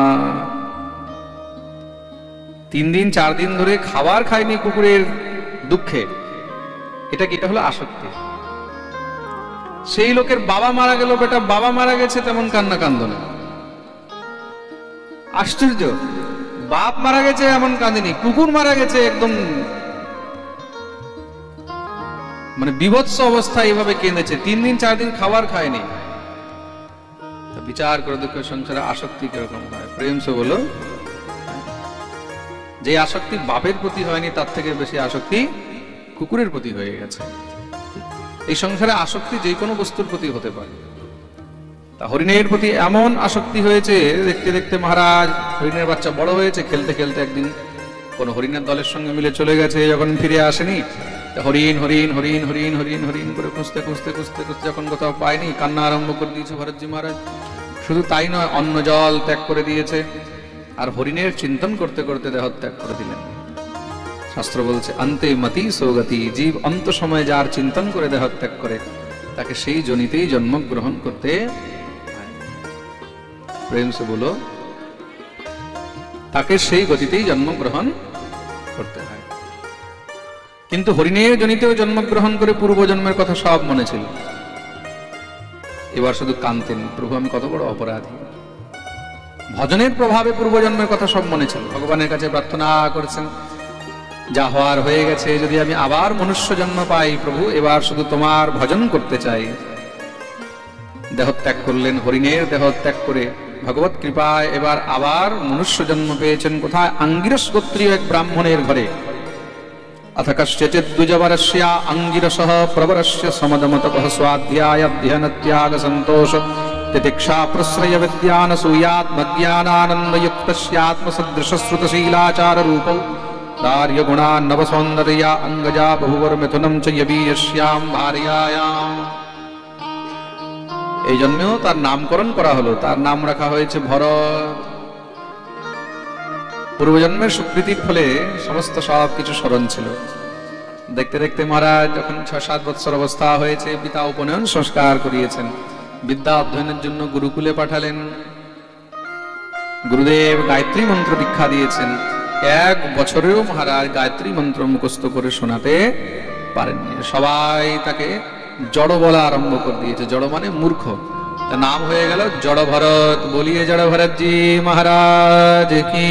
3 দিন 4 দিন ধরে খাবার খায়নি কুকুরের দুঃখে। এটা কি? এটা হলো আসক্তি। সেই লোকের বাবা মারা গেল, বেটা বাবা মারা গেছে, তেমন কান্না কান্দ না। আশ্চর্য! বাপ মারা গেছে এমন কাঁদেনি, কুকুর মারা গেছে একদম মানে বিভৎস অবস্থা, এইভাবে কেঁদেছে। 3 দিন 4 দিন খাবার খায়নি। বিচার করে দেখো সংসারে আসক্তি কিরকম হয়। প্রেম সে বলো। যে আসক্তি বাপের প্রতি হয়নি, তার থেকে বেশি আসক্তি কুকুরের প্রতি হয়ে গেছে। এই সংসারে আসক্তি যে কোনো বস্তুর প্রতি হতে পারে। তা হরিণের প্রতি এমন আসক্তি হয়েছে, দেখতে দেখতে মহারাজ হরিণের বাচ্চা বড় হয়েছে। খেলতে খেলতে একদিন কোন হরিণের দলের সঙ্গে মিলে চলে গেছে। যখন ফিরে আসেনি, হরিণ হরিণ হরিণ হরিণ হরিণ হরিণ করে খুঁজতে খুঁজতে খুঁজতে খুঁজতে যখন কোথাও পায়নি, কান্না আরম্ভ করে দিয়েছে ভরতজি মহারাজ। শুধু তাই নয়, অন্ন জল ত্যাগ করে দিয়েছে। আর হরিণের চিন্তন করতে করতে দেহ ত্যাগ করে দিলেন। শাস্ত্র বলছে অন্তে মতি সৌগতি, জীব অন্ত সময় যার চিন্তন করে দেহ ত্যাগ করে তাকে সেই জনিতেই জন্মগ্রহণ করতে হয়। প্রেম সে বলো, তাকে সেই গতিতেই জন্মগ্রহণ করতে হয়। কিন্তু হরিণের জনিতেও জন্মগ্রহণ করে পূর্বজন্মের কথা সব মনে ছিল, এবার শুধু কানতেন, প্রভু আমি কত বড় অপরাধী। ভজনের প্রভাবে পূর্বজন্মের কথা সব মনে ছিল, ভগবানের কাছে প্রার্থনা করেছেন যা হওয়ার হয়ে গেছে, যদি আমি আবার মনুষ্য জন্ম পাই প্রভু, এবার শুধু তোমার ভজন করতে চাই। দেহত্যাগ করলেন, হরিণের দেহত্যাগ করে ভগবত কৃপায় এবার আবার মনুষ্য জন্ম পেয়েছেন। কোথায়? আঙ্গিরস গোত্রীয় এক ব্রাহ্মণের ঘরে। अथ कश्चित् द्विजवरस्य अंगिरसः प्रवरस्य समदमतपः स्वाध्यायाध्ययनत्याग सन्तोष तितिक्षा प्रश्रय विद्यानसूयात्मज्ञानानन्दयुक्तस्यात्मसदृशश्रुतशीलाचार रूपौ दार्यगुणान्नवसौन्दर्या अङ्गजा बहुवर्मिथुनं च यवीयस्यां भार्यायाम्। এই জন্যেও তার নামকরণ করা হলো, তার নাম রাখা হয়েছে ভরত। পূর্বজন্মের স্বীকৃতির ফলে সমস্ত সব কিছু স্মরণ ছিল। দেখতে দেখতে মহারাজ যখন ৬-৭ বৎসর অবস্থা হয়েছে, পিতা উপনয়ন সংস্কার করিয়েছেন, বিদ্যা অধ্যয়নের জন্য গুরুকুলে পাঠালেন। গুরুদেব গায়ত্রী মন্ত্র দীক্ষা দিয়েছেন, ১ বছরেও মহারাজ গায়ত্রী মন্ত্র মুখস্থ করে শোনাতে পারেননি। সবাই তাকে জড় বলা আরম্ভ করে দিয়েছে, জড় মানে মূর্খ। নাম হয়ে গেল জড় ভরত। বলিয়ে জড় ভরতজি মহারাজ কি।